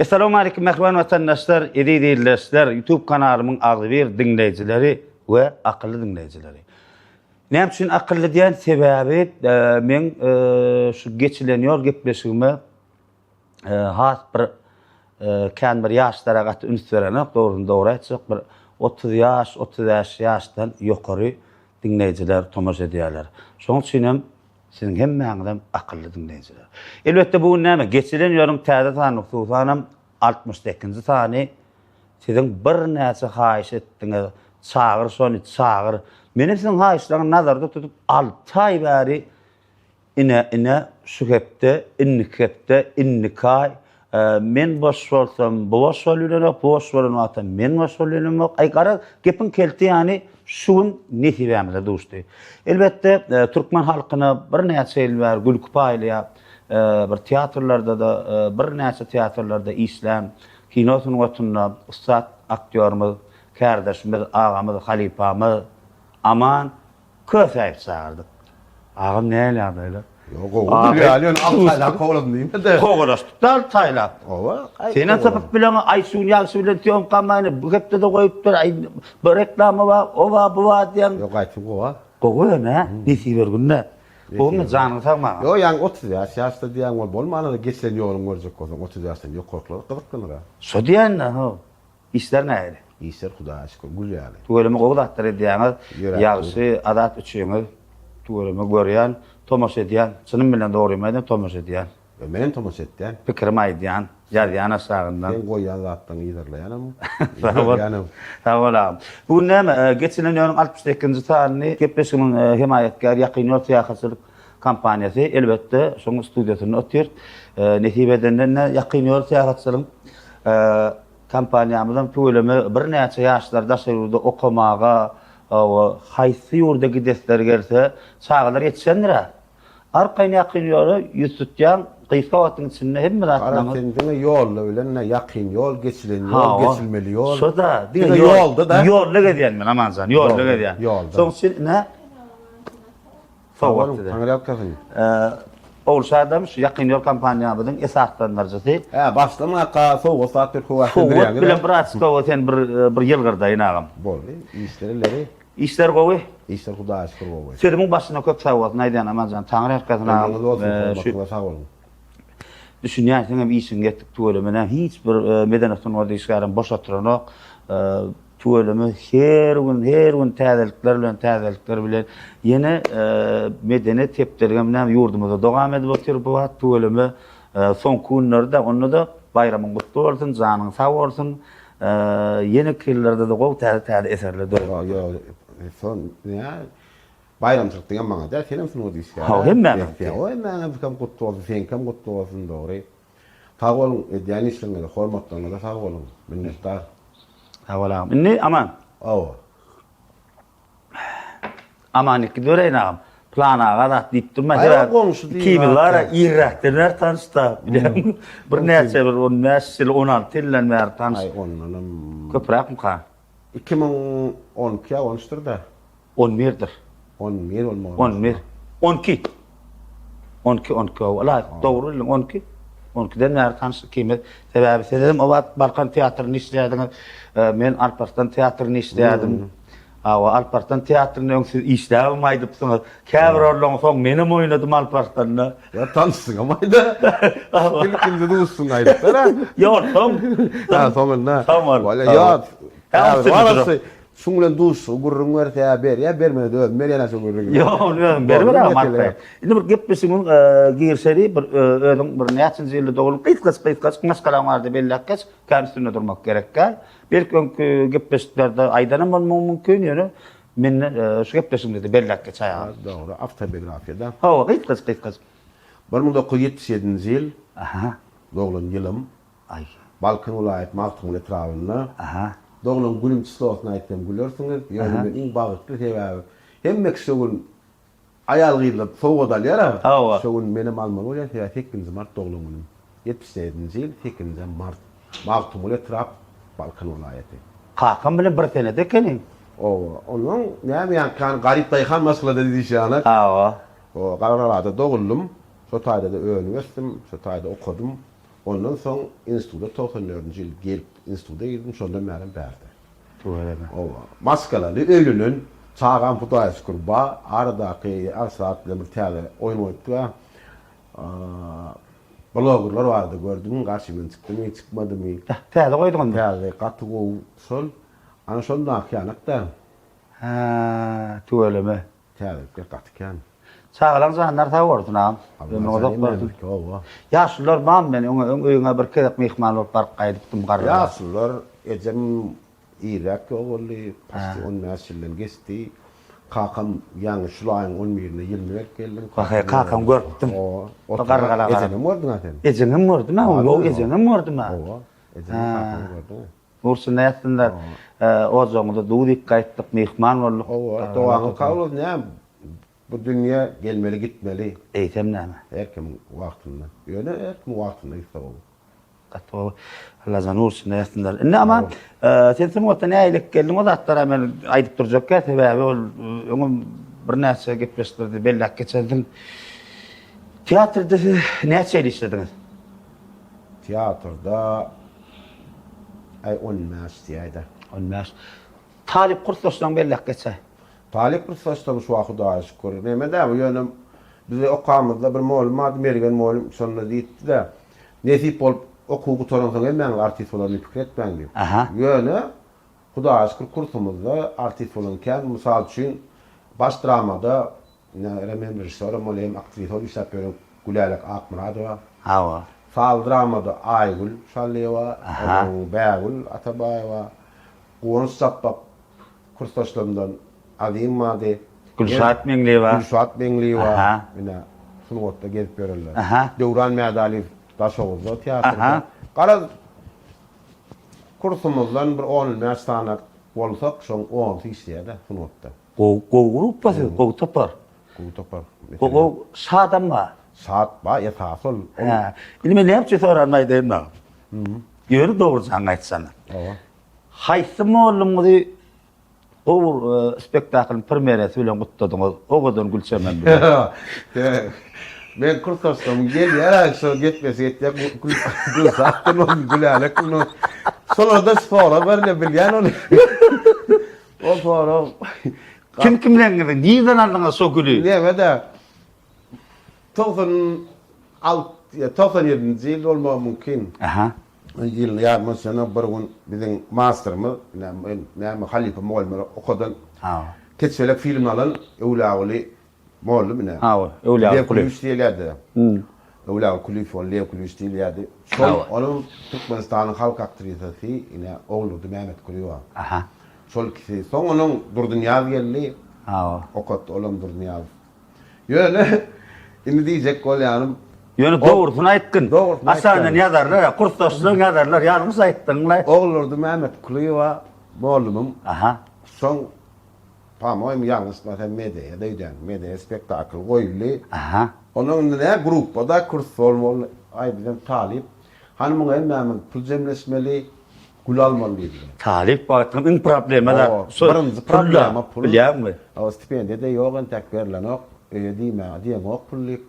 Assalamu alaykum mehman vatandaşlar, izleyiciler, YouTube kanalımın adı bir dinleyicileri ve akıllı dinleyicileri. Ne için akıllı diyen sebebi men şu geçileniyor gepleşigime has bir kan bir yaşlara gat ünsürenek doğru aytsak bir 30 yaş, 35 yaştan yukarı dinleyiciler tomaş ediyorlar. Şoň üçin sizin hemmäňizem akıllı dinleyiciler. Elbette bu näme? Geçilen ýörüm täze sany hususanam 68-nji sany sizin bir näçe haýyş etdiňiz, çağır şonu çağır. Meni sizin haýyşlaryňy nazarda tutup 6 ay bäri ine şu hepde, innikay men boş bolsam boş bolýar, boş bolmasa men boş bolýarm. Ay gara gepin kelti ýani şuň nesibämizde duşdy. Elbette Türkmen halkyna bir näçe ýyl bar gülküp aýlýar. Bir teatrlarda da bir näçe teatrlarda islam kino sunugatynda ustad aktýorymyz, kardeşimiz, agamyz, halipamyz aman kösäýip çağırdyk. Agam näle ýagdaýlar? Yok o ýaly Altayla kowladym diýme de. Kowlaşdyk Altayla. Owa. Senen sapyk bilen Aýsun ýagşy bilen diýom kamaýny bu hepde de goýupdyr. Ay bir reklamy bar, owa bu diýen. Yok aýtyp gowa. Gowa ne? Nesi bergünde. Oňa janyny sagma. Yo ýa 30 ýaşda diýen bol bolmany geçen ýolun görjek bolsaň 30 ýaşdan ýokarklar gyzykdyra. Şo diýen ha. İşler näde? İşler Hudaýa şükür gül ýaly. Tuğeleme gowdatdyr diýäňiz. Ýagşy adat üçin tuğeleme görýän, tomaş edýän, çynym bilen dogrymaýdan tomaş edýän. Menen tomaş etdim. Pikirimi aýdýan, ýarýan asagyndan. Ben goýan zatdan ýerleýänm. Sağ bu näme? Geçen ýylın 62-nji sanyny Gepleşigimiň himayetkär ýakyn ýol kampaniýasy elbette şoň studiýasyny ötýär. Nesibedenden ýakyn ýol kampaniýamyzdan tuğeleme bir näçe ýaşlarda şeýlerde okumaga haýsy ýurda gidesler gelse çağlar ýetişendir. Arkaýyn ýakyn ýoly ýüztütýän gysga wagtyň içinde hemme zatlaryň. Arakaýyn ýol bilen ýakyn ýol, geçilen ýol, geçilmeli ýol. Şoda, diňe ýolda da. Ýolda gedýän men amanjan, ýolda gedýän. Soň sen ne? Sowatda. Taňraýatkasyň. Olşadam şu ýakyn ýol kampaniýamyzyň esaslandyryjy. Başlamaga soňky saatlar howasyndyr ýa-ni. Bilen Bratskowa sen bir ýyl gyrdaýyn agam. Boldy. İşlerleri. İşler gowy. İşler Hudaýa şükür gowy. Seriň başyna köp sawat naýdan amanjan taňry herkasyna düşünýän hem işin getdik tuğelemene hiç bir medeniyetden orada işgärem boş oturanok tuğeleme her gün täzelikler bilen yeni medeniyet tepdirgem näme ýurdumyzda dogam edip otur bu tuğeleme son günlerde onu da bayramyň gutly bolsun, janyň sag bolsun. Yeni killerde de gowy täze eserler dur. Yo son ya bayram çykdyň maňa da senem sunuw diýişler. Ha hemme. O hemme kam gutly bolsun, sen kam gutly bolsun dogry. Sag bolun, edýän işleňe hormatlaryňyza sag bolun. Minnetdar. Hawalam. Inni aman. Awa. Amanik döreýin agam. Plana gadat diýip durma. Kibilara irrakdylar tanışda. Bir näçe bir 15 ýyl 16 ýyldan bäri tanış. Ay onunam. Köpräkmi ka? 2012 13 da. 11dir. 11 bolmagy. 11. 12. 12 wala dogry 12. 12-den bäri tanış kimet. Sebäbi sededim o wagt Balkan teatryny işleýärdiňiz. Men Alparslan teatryny işleýärdim. Alparslan teatryny öňsüz işläp maýdypsyňyz. Käbir orlaryň soň menim oýnadym Alparslanda. Ya tanışsyň amaýda. Ilkinde duşsun aýdyplar. Ýok, soň. Ha, soňunda. Wala ýok. Şuň bilen duş, gurrun berse ber, ya bermedi öl, merýänesi gurrun. Ýok, berber ama. Indi bir gepleşiň girseri bir özüň bir näçe ýyly dogulup gysgaç maskara bardy bellekkäç kämsine durmak gerekkä. Belki öňkü gepleşiklerde aýdanam bolmagy mümkin ýöne. Men şu gepleşiňde bellekkäç aýagy. Dogry, awtobiografiyada. Ha, gysgaç. 1977-nji ýyl. Aha. Doglan ýylym. Ay. Balkan vilayet Maktum etrawyna. Aha. Doglan gülüm çyslosyna aýtdym, gülörsiňiz. Ýöne men iň bagykly sebäbi. Hemme kişiň ayal gyýlyp sowga dalýar. Şoň menim almaly bolýar, 8-nji mart doglan günüm. 77-nji ýyl 8-nji mart. Maktum etrap Balkan vilayeti. Kakam bilen bir senede ekeniň. Onuň näme ýa-ni garyp daýhan masalada diýişýär. Ha. O Gararada doguldum. Şu taýda da öňüňesdim, şu taýda okudum. Ondan soň institutda 94-nji ýyl gelip institutda girdim, şonda mälim berdi. Öyle. O maskalaly öýlünün çağan Hudaýa şükür ba aradaky saat bilen bir täze oýun oýupdy. Bloggerlar vardı gördüm, karşıma çıktım, çıkmadım. Täze goýdun. Täze gaty gow sol. Ana şonda kyanakda. Ha, tuweleme. Täze gatykyan. Çağalan zahanlar ta bordunam. Ben ozak bordum. Yaşlılar mam men öňe bir kerek mehman bolup barıp gaýdypdym garry. Yaşlılar ejem Irak oğully pasti on näsilden geçti. Kakam ýaňy şulaýyň 11-ine 20 geldim. Kakam görüpdim. O gargala. Ejenim gördüm aten. Ejenim gördüm ha, o ejenim gördüm ha. O ejenim kakam gördüm. Ursun näetdiler. O zoňda duýdyk gaýtdyk mehman bolduk. O dogaňy kabul näme? Bu dünýä gelmeli gitmeli. Eýtem näme? Herkim wagtynda. Ýöne herkim wagtynda ýa-da bol. Gatwa Lazan ursun näetdiler. Inne ama sen semotda näýlik geldiň o zatlara men aýdyp durjak ka sebäbi ol öňüm bir näçe gepleşdirdi, bellek geçerdim. Teatrda näçe ýyl işlediňiz? Teatrda ay 10 mäs diýäýdi. Olmaz. Talip kurslaşdan bellek geçer. Talip kurslaşdan şu Hudaýa şükür. Näme-de ýönem bize okamyzda bir molumat bergen molum şonda diýdi de. Nesip bolup okugy toransaň men artist bolan pikir etmän diýip. Ýöne Hudaýa şükür kursumyzda artist bolanken mysal üçin baş dramada Remen rejissör molem aktrisor işläp berýän Gülalek Akmuradowa. Hawa. Fal dramada Aýgül Şallewa, Bägül Atabaýewa, Gowun Sappap kursdaşlarymdan Azim Mady, Gülşat Meňliýewa. Gülşat Meňliýewa. Mine sunwatda gelip bererler. Döwran Mädaliýew Daşowuzda teatrda. Garaz kursumyzdan bir 10 mästana bolsak, şoň 10 işleýär de sunwatda. Gruppa, topar. Topar. Şadamma. Saat ba ýetasol. Indi men näme soraýan da. Ýöne dogry saň aýtsana. Haýsy molumdy o spektaklyň premieresi bilen gutladyňyz. O gadan gülçemen bilen. Men kursdaşlarym gelýär, şo getmesi getýär. Gülsatdyn o Gülalek onu. Solarda spora berle bilýän onu. O spora. Kim bilen gidin? Niýden aldyňyz şo gülü? Näme-de 97-nji ýyl bolmagy mümkin. Ýyl ýa-da bir gün biziň mastermy, näme Halipa Molmer okadan. Keçelek film alan Ewlagy Mollum näme? Ewlagy kulüp diýilýärdi. Ewlagy kulüp bolýar, kulüp diýilýärdi. Şol onuň Türkmenistanyň halk aktrisasi ine ogludy Mehmet Kuliýew. Şol kişi soň onuň Durdunyaz geldi. Okat olam Durdunyaz. Ýöne indi diýjek bolýanym. Ýöne dogrusyny aýtdyn. Asandan ýazarlar, kursdaşlaryň ýazarlar, ýalňyz aýtdyňlar. Ogludy Mehmet Kuliýew mollumum. Soň pamoym ýalňyz näme media diýden, media spektakl goýuldy. Onuň näme grupda kurs bolmaly, aý bilen talip. Hanymyň hemme pul jemleşmeli, gül almaly diýdi. Talip baýtdyň problema da. Birinji problema pul. Bilýärmi? O stipendiýa ýok, entek berilenok, diýmek pullyk.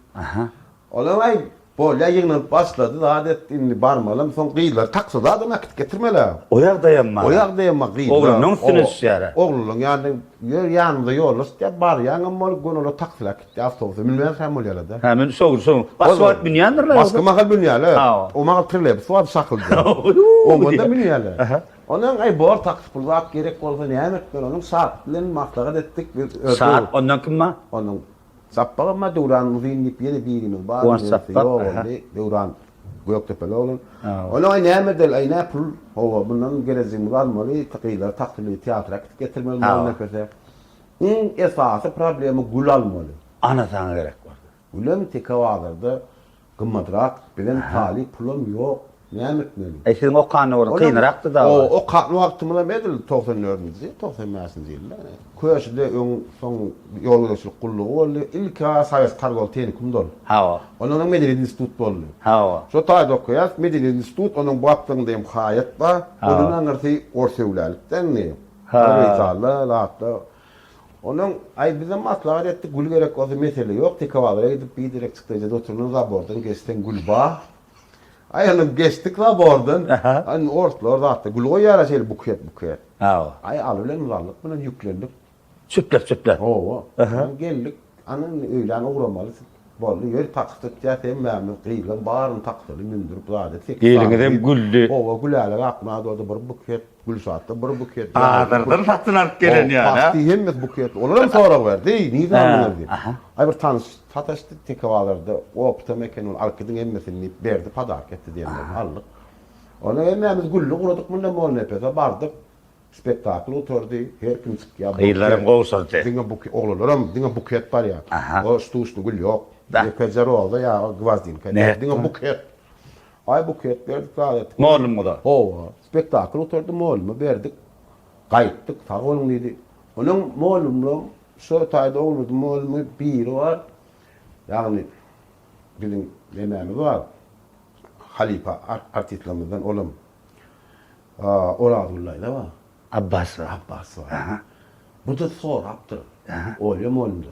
Olam ay bolýa ýygynyp başlady, adet indi barmalym, soň gyýlar taksada da nakit getirmeler. Oýak dayanma. Oýak dayanma gyýlar. Oglunyň üstüne düşýär. Oglunyň ýany ýanynda ýolus diýip bar ýaňam bol gonola taksylak gitdi awtobusy bilmän hem bolýarlar da. Hemen soň. Başwat binýändirler. Başga mahal binýärler. O mahal trilep suwat şakyldy. O manda binýärler. Onuň ay bor taksy pul wagt gerek bolsa näme etdiler, onuň saat bilen maklagat etdik. Saat ondan kimma? Onuň Sappagama Döwran Muzinip ýene birimiz bar. Döwran Göktepe bolun. Onuň näme del aýna pul, howa bundan gelezimiz almaly, takylar takdyr teatra getirmeli bolýar köse. Esasy problemi gül almaly. Ana saňa gerek bar. Gülüm tekawazarda gymmadrak bilen talip pulum ýok. Näme etmeli? Eşin o kanyň kynrakdy da. O kanyň wagtymda medil 94-nji, 95-nji ýylda. Köşede öň soň ýoldaşlyk gullugy boldy. Ilka Sowet Kargol Tehnikum dol. Onuň Medeniýet institut boldy. Şo taýda okuýar, Medeniýet institut onuň bu wagtynda hem haýat bar. Onuň aňyrty orseýlälikden ne? Latda. Onuň ay bize maslahat etdi, gül gerek bolsa mesele ýok, tekawara gidip bir direk çykdyjda oturýan zabordan geçden gül bar. Aylanıp geçtik la bordan. Aha. Hani ortalar zaten gulgoy yara şeyle buket. Ha. Ay alılan uzanlık buna yüklendik. Süpler. Oo. Geldik. Anın öyle uğramalı. Bollu yer taktık ya sen memnun kıyılan bağırın taktılı mündürüp zaten. Gelingidem güldü. Oo gülalar akma da bir buket. Gül saatte bir buket. Adırdan satın alıp gelen yani. Pasti hemmet buket. Onlara sonra verdi. Niye anlar diye. Ay bir tanış sataştı tekavalarda. O opta mekanın arkadın emmesini verdi padak etti diyenler aldık. Ona emmemiz güllü kuradık bundan mol nepete bardık. Spektakl oturdu. Her kim çıkıyor. Kıyılarım kovsurdu. Dinga buket oğullarım dinga buket var ya. O stuşlu gül yok. Yekezer oldu ya gvazdin. Dinga buket. Ay buket verdik zaten. Moğolum mu da? Ova. Spektakl oturdu moğolumu verdik. Kayıttık. Sağ olun dedi. Onun moğolumla şu tayda olmadı. Moğolumu biri var. Yani bizim yemeğimiz var. Halifa artistlerimizden oğlum. Oradullah'ı da var. Abbas var. Abbas var. Bu da sor yaptı. Oğlum oğlumdan.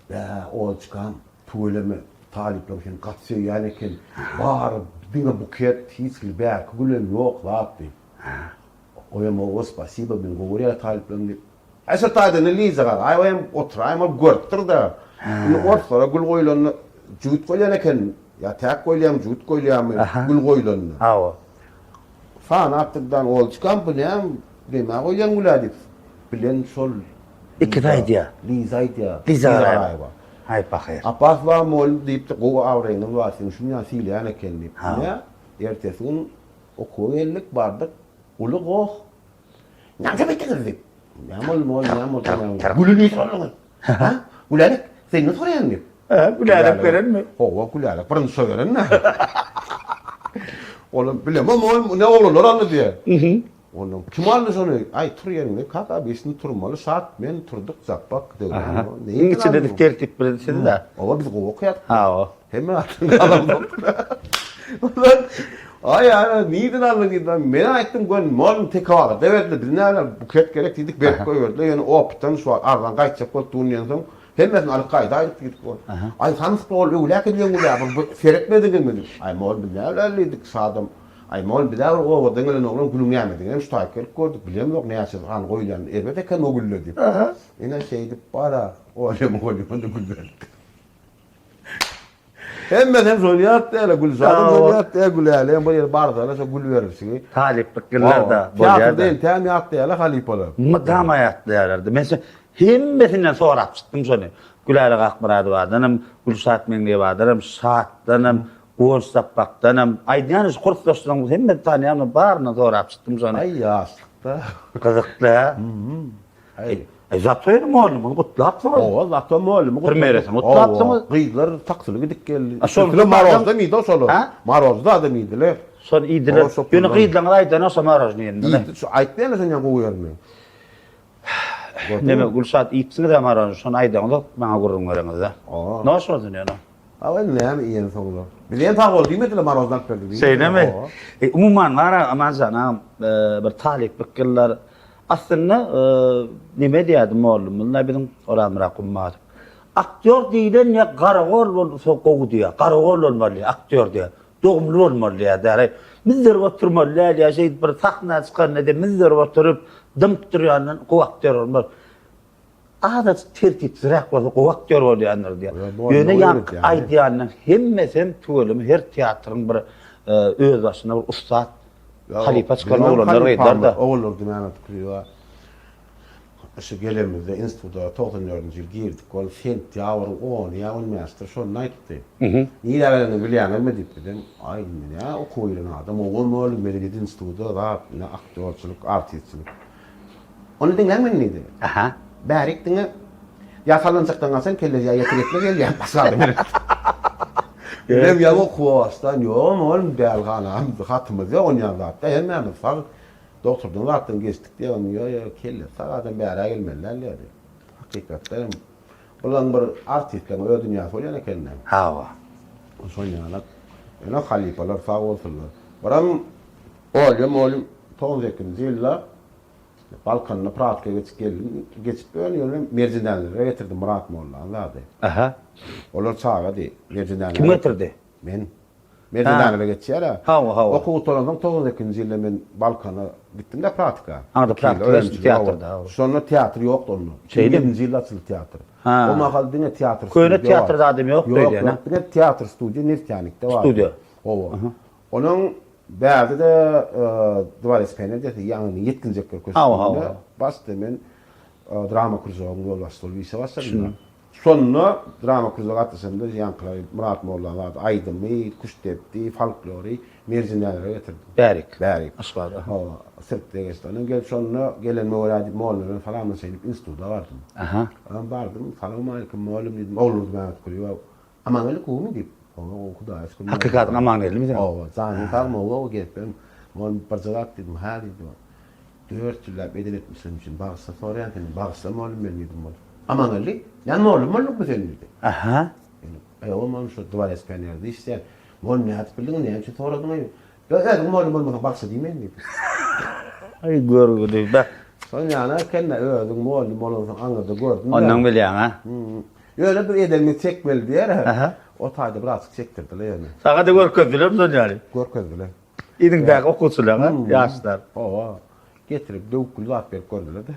Ya oğul çıkan tuğlemi taliplerim şimdi katsıyor yani ki var dinga buket hiçbir belki gülüm yok zaten. Oyam o spasiba ben govoriya taliplerim deyip. Ayşe tayda ne liza var. Ay oyam oturayım al görttür da. Bunu ortada gül koyulanı cüt koyulan eken. Ya tek koyulayım cüt koyulayım gül koyulanı. Ha. Fan attıktan oğul çıkan bu ne? Deme koyulan gül adip. Bilen sol. İkidaydı ya. Lizaydı ya. Liza hay bakayır. Abbas var mol deyip de o avrenin var senin şunu ya sile yani kendi. Ne? Ertesi gün okula geldik bardık. Ulu goh. Nerede bitirdik? Mol. Gülünü sorun. Ha? Gülelik. Sen ne soruyorsun diyor. Gülelik veren mi? Hova gülelik. Bırın söylerin ne? Oğlum bilemem oğlum ne olur anlı diye. Onun kim aldı onu? Ay tur yerinde kalk abi isini turmalı saat men turduk zappak dedi. Neyin içinde de tertip bilirsin de. Ova biz o okuyat. Ha o. Hemen atın alamam. Ulan ay ya neyden anladın? Ben aytdım gön mal tekrar. Devlet de ne buket gerek dedik berk koyurdu. Yani optan şu ardan kaçacak koltuğun yanından. Hemen al kayda gittik. Ay sanık ol öyle ki diyorum ya. Seyretmedin mi? Ay mal bilalledik sadım. Ay mol bir daha o dengelen oğlum gülüm yemedin. Hem staker gördük bilmem yok ne yaşadı han koyulan elbette kan o gülledi. Yine şeydi para oğlum da gülledi. Hem zoniyat da gül zaten zoniyat da gül ale hem böyle barda la gül verirsin. Taliplik yıllarda bu ya değil temiyat da halipalı. Madam hayatlı yerlerde. Mesela hemmetinden sonra çıktım sonra. Gülayla Akmaradı vardanım, Gülsat Mengliye vardanım, Saat'danım, Uğur Sappak'tanım. Aydiyanız kurtlaştıran hemmet tanıyanı bağırına sonra çıktım sonra. Ay yaşlıkta. Kızıklı ha. Zat verim oğlum, kutlu attı mı? O zaten oğlum. Primeresin, kutlu attı mı? Kıyılar taksılı gidik geldi. Sonra Maroz'da mıydı o solu? Maroz'da da mıydılar? Sonra iyidiler. Yönü kıyıdlan aydan olsa Maroz'un yerinde. Aytlayan sen ya bu yerine. Neme Gülsat iyipsini de Maroz'un sonra aydan da bana gururun veriniz de. Ne olsun yani? Ama ne yani iyi sonunda. Bilen tak oldu değil mi de Maroz'dan perdi. Şey ne mi? Umuman var aman sana bir talip yıllar aslında neme diyedim oğlum bunlar bizim oramıra kummadı. Aktör değilen ya karakol sokuğu diyor. Karakol olmalı aktör diyor. Doğumlu olmalı ya der. Bizler oturmalı ya şey bir sahne çıkan ne de bizler oturup dımt duruyanın o aktör olmalı. Adat tertipsizrak var, o aktör oluyanlar diye. Yöne yank aydiyanın hemmesem tuğulum her tiyatrın bir öz başına bir ustad halife çıkan oğlanlar reyder da. Oğulurdu Mehmet Kuruyor. Şu gelemizde instituda 94. yıl girdik. Ol sent yavrum on ya on master şu night'te. Niye evvelini bilen mi dedim. Ay ne ya o koyulan adam oğlum oğlum belediye instituda da ne aktörçülük, artistçilik. Onu dinlemen neydi? Aha. Bärik diňe ýasalançykdan sen kelle ýa-ýetirikle gelýär pasadym. Dem ýa okuwastan ýok oğlum dälganam hatymyz ýok oňa zatda hemme fag doktordan wagtdan geçdik diýen ýa kelle sagadan bäri gelmeliler diýdi. Hakykatda bulan bir artistler öýe dünýä bolýan ekenden. Ha. Soňalar ene halipalar sag bolsunlar. Baram oğlum 92-nji ýyllar Balkan'la Pratka'ya geçip böyle mercindenlere getirdim Murat Molla'nın adı. Aha. Onlar çağa değil, mercindenlere. Kim getirdi? Ben. Merdana'da geçýär. Ha. Okuw tolandan 9-njy ýylda men Balkana gitdim de pratika. Anda pratika teatrda. Sonra teatr ýokdy onu. 7-nji ýylda açyldy teatr. O mahal diňe teatr. Köýne teatrda adam ýok diýdi ýa-ni. Ýok, teatr studiýa Neftianikde bar. Studiýa. Owa. Onuň bäzi de Dwares Penedeti ýa-ni 7-nji köşkünde bastı men drama kursugyň ýol başlaly ýa başladım. Sonra drama kursugy atysynda ýankylar Murat Mollalar, Aýdymy, Kuştepdi, folklori, merzinlere getirdim. Bärik. Aşgada. Hawa, sirkde geçdim. Gel sonra gelen mewlady mollaryň falan şeýle institutda bardım. Aha. Ben bardım, salam alaykum mollum dedim. Oğlum ben kuruyor. Aman öyle kumu deyip. O Huda aşkım. Hakikaten aman geldi mi sen? Hawa, zany kalma o geldim. Mon parçalat dedim, ha dedim. 4 ýyl bedel etmişim için bagsa soraýan dedim. Bagsa mollum ben dedim. Aman öyle. Yani mollum bu sen dedi. Aha. O man şu Dwares Penedeti işte. Mollum näçe bildin näçe şu soradyň. Ya mollum bagsa diýmen dedi. Ay görgüdi. Bak. Sonra kenne ödüm mollum anladı gördüm. Ondan bilýän ha. Öyle bir edelini çekmeli diýer. O taýda biraz çektirdiler ýani. Sağa da görkezdiler mi ýani? Görkezdiler. Idin bäk okuwçylar ha, ýaşlar. Owa. Getirip döwkül zat berip gördüler de.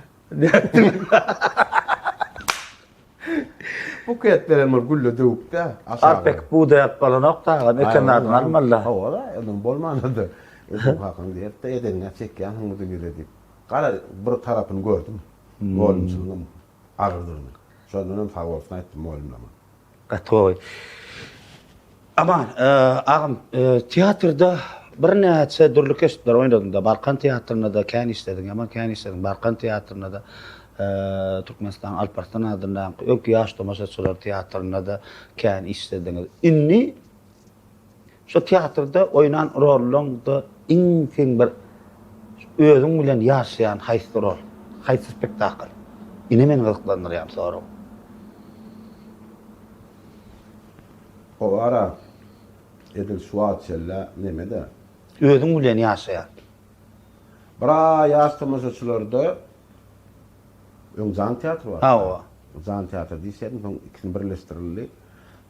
Bu ketlerim gülle döwükde. Arpek bu da balanokda, mekanlardan almalar. Owa da, onun bolmanydy. Özüm hakyň diýip de edeline çekýän hüňüdi geldi. Gara bir tarapyny gördüm. Mollumçylygyň agyrdygyny. Şondan sag bolsun aýtdym mollumlama. Gatoy. Aman, ağam, teatrda bir näçe dürli kesipler oýnadym. Balkan teatrynda da kän işledim, ýaman kän işledim. Balkan teatrynda da Türkmenistan Alparslan adyndan öňki ýaş tomaşaçylar teatrynda da kän işledim. Inni şu teatrda oýnan rollarynda iň teň bir özüň bilen ýaşaýan haýsy rol, haýsy spektakl. Ine meni gyzyklandyrýar soraw. O ara Edil Suatçella nemede? Özüň bilen ýaşaýar. Bira ýaş tomaşaçylarda Zan teatr var. Hawa. Zan teatr diýsem, ikisini birleşdirildi.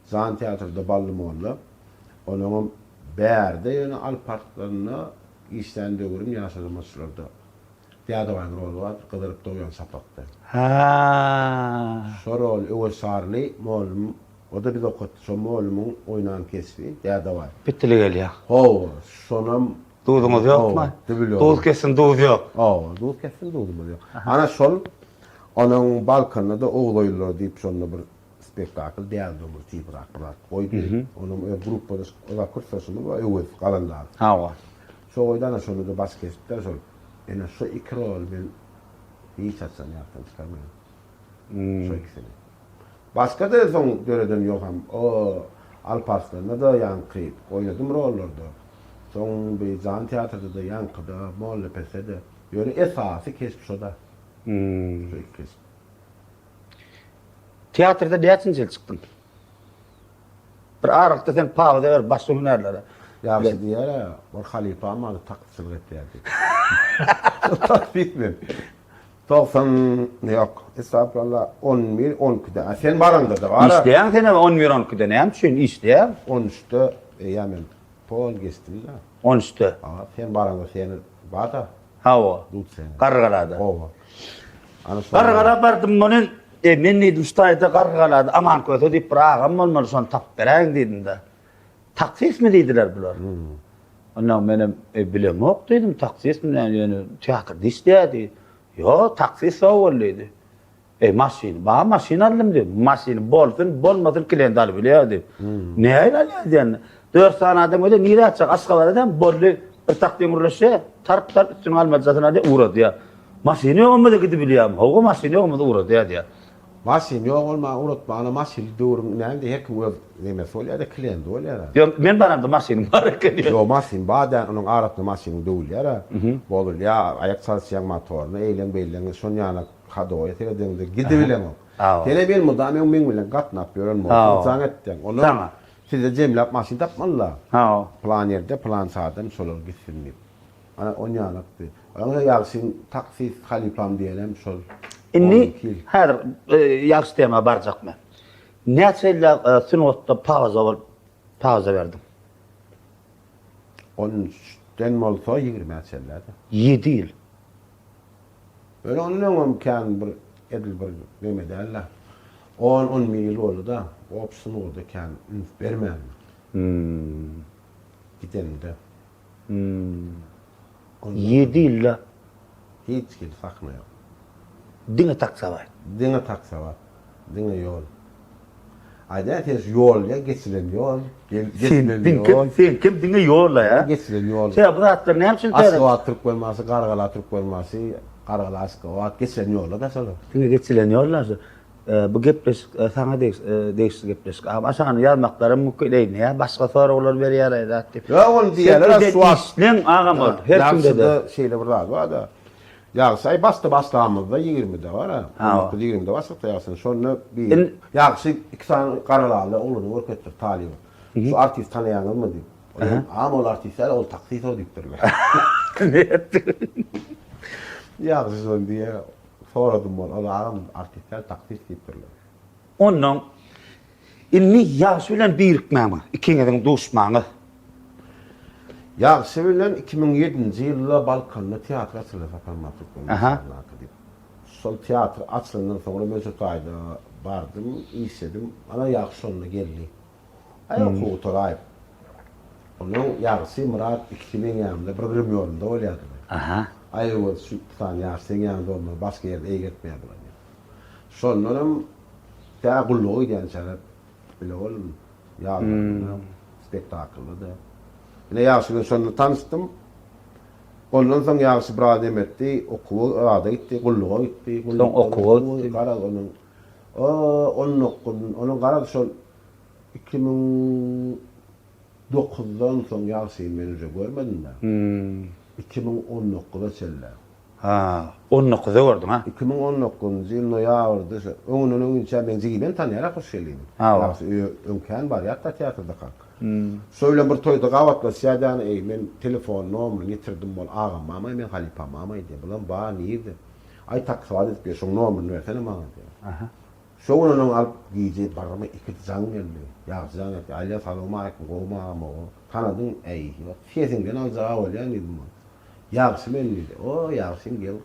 Zan teatrda bally molla. Onuň bärde ýöne alpartlaryny işlende görüm ýaş tomaşaçylarda. Teatr rol var, gydyryp doýan sapakda. Ha. Şo rol öwesarly mollum. O da bir okut, so mollumyň oýnan kesbi, teatr var. Bitili gelýär. Ho, sonam Duýdunuz ýokmy? Duýd kesin duýd ýok. Duýd kesin duýdum ýok. Ana şol onuň Balkanyda oglaýlar diýip şonda bir spektakl diýildi, bir tibrak goýdy. Onuň gruppada ola kursasyny we öwes galanlar. Hawa. Şo goýdan şonu da bas kesipler şol. Ene şo iki rol men hiç atsan ýapdym çykarmaýan. Şo ikisini. Başka da soň döreden ýokam. O Alparslan'da da ýanky oýnadym rollarda. Soň bir Zan teatrda da ýankyda, Mollapesede. Ýöne esasy kesip şoda. Teatrda näçinji ýyl çykdyň? Bir araqda sen pawda ber başly hünärlere. Ýa-da diýär, bir halipa ama takdyçylyk etdirdi. Tatbik mi? 90 yok. Estağfurullah 11 12'de. Sen baranda da var. İşleyen sene 11 12'de ne yapıyorsun? İşleyen 13'te yamen Pol geçtim da. 13'te. Sen baranda sen var da. Hawa. Dut sen. Qargalada. Ova. Qargala bardım bunun men ne dustayda qargalada aman kötü diýip bragam bolmaly son tap beräň dedim da. Taksis mi diýdiler bular? Ondan menem bilemok dedim taksis bilen ýöne teatrda işleýärdi. Yo, taksis awallydy. Maşin, ba maşin aldım diýip, maşin bolsun, bolmasyn kilende alyp bilýärdi. Näme alýar diýen? 4 sany adam öde nire açak askalardan bolly bir takdim urlaşy, tarp üstüne almadı zaten hadi uğradı ya. Maşin ýokmy gidip bilýär. Hawa maşin ýokmy uğradı ya. Maşin ýok bolma uratma, ana maşin döwrüm näme her kim öz näme bolýar da klient bolýar. Yo, men baranda maşinim bar eken. Yo, maşin badan onuň arapda maşin döwülýär. Bolur ya, ayak çalýan motorny eýlen beýlen şon ýana hadoýa teledende gidip bilen o. Tele bil mudam men bilen gatnap ýören bolsa zaň etdiň. Onu size jemlap maşin tapmalylar. Ha. Plan ýerde plan saatdan şolar gitsinip. Ana on ýanapdy. Ona ýagşyn taksis halipam diýelim şol. Inni her ýax tema barjakmy. Näçe ýyl synotda pauza berdim. 13'den bolsa 20 çellädi. 7 ýyl. Öyle onun öňem bir edil bir neme derler. 10 ýyl boldy da, opsyn oldu kan bermem. Gidende. 7 ýyl Hiç gel sakna yok. diňe taksa var. Diňe taksa var. Diňe yol. Ayda tez yol ya geçilen yol. Geçilen yol. Sen kim diňe ýolla ya? Geçilen yol. Sen bu zatlar näme üçin Asfalt Türk bolmasy, gargala Türk bolmasy, gargala asfalt geçilen ýolda da şol. diňe geçilen ýollar. Bu gepleş sana değişik gepleş. Ama aşağıny ýazmaklarym mümkin değil ya. Başga soralar berýär edi. Ya onu diýerler suat. Lan agam ol. Her kimde de. Şeýle bir var da. Ýagsy bastamyzda 20'de var ha. 20'de basakda ýagsyn. Şonu bir ýagsy 2 tane garalaly oğluny görkezdir talyp. Şu artist tanıyanlar mı diýip. Ama ol artistler ol taksit edipdirler. Ýagsy şonu diýe soradym bol. Ol agam artistler taksit edipdirler. Ondan inni ýagsy bilen birikmäňi, ikiňiziň duşmaňy. Ýagsy bilen 2007-nji ýylda Balkanda teatr açyldy Saparmatsyk. Sol teatr açylandan soňra men şu taýda bardym, işledim. Ana ýagsy sonuna geldi. Aýa fotoğraf. Onu ýagsy Murat 2000 ýylynda program ýolunda bolýardy. Aýa şu tane ýagsy ýanynda bolmaly, başga ýerde eýgetmeýärdi. Şondan ta gullugy diýen şeýle bile bolum. Ýagsy spektaklda. Yine ýagsy şonu tanışdym. Ondan soň ýagsy bir demetdi, okuwy arada gitdi, gulluga gitdi. Soň okuwy gara onun. Onun gara şol 2009'dan soň ýagsy meni görmedim da. 2019'da çelle. 19'da gördüm ha. 2019-njy ýyl noýabrda öňünden öňçe ben jigilen tanýarak hoşgeldim. Ýagsy öňkän bar ýa-da teatrda kalk. Söyle bir toyda gavatla siýadan men telefon nomerini getirdim bol agam mama men Halipa mama edi. Bulan ba niýdi? Ay taksawat etip şo nomerini versene maňa. Şo onu alyp giýje barmy iki jaň geldi. Ýagsy jaň etdi. Aýla salama aýkym gowma mo. Tanadyn ey. Fiýesiňden aljaga bolýan diýdim. Ýagsy men diýdi. O ýagsy gel.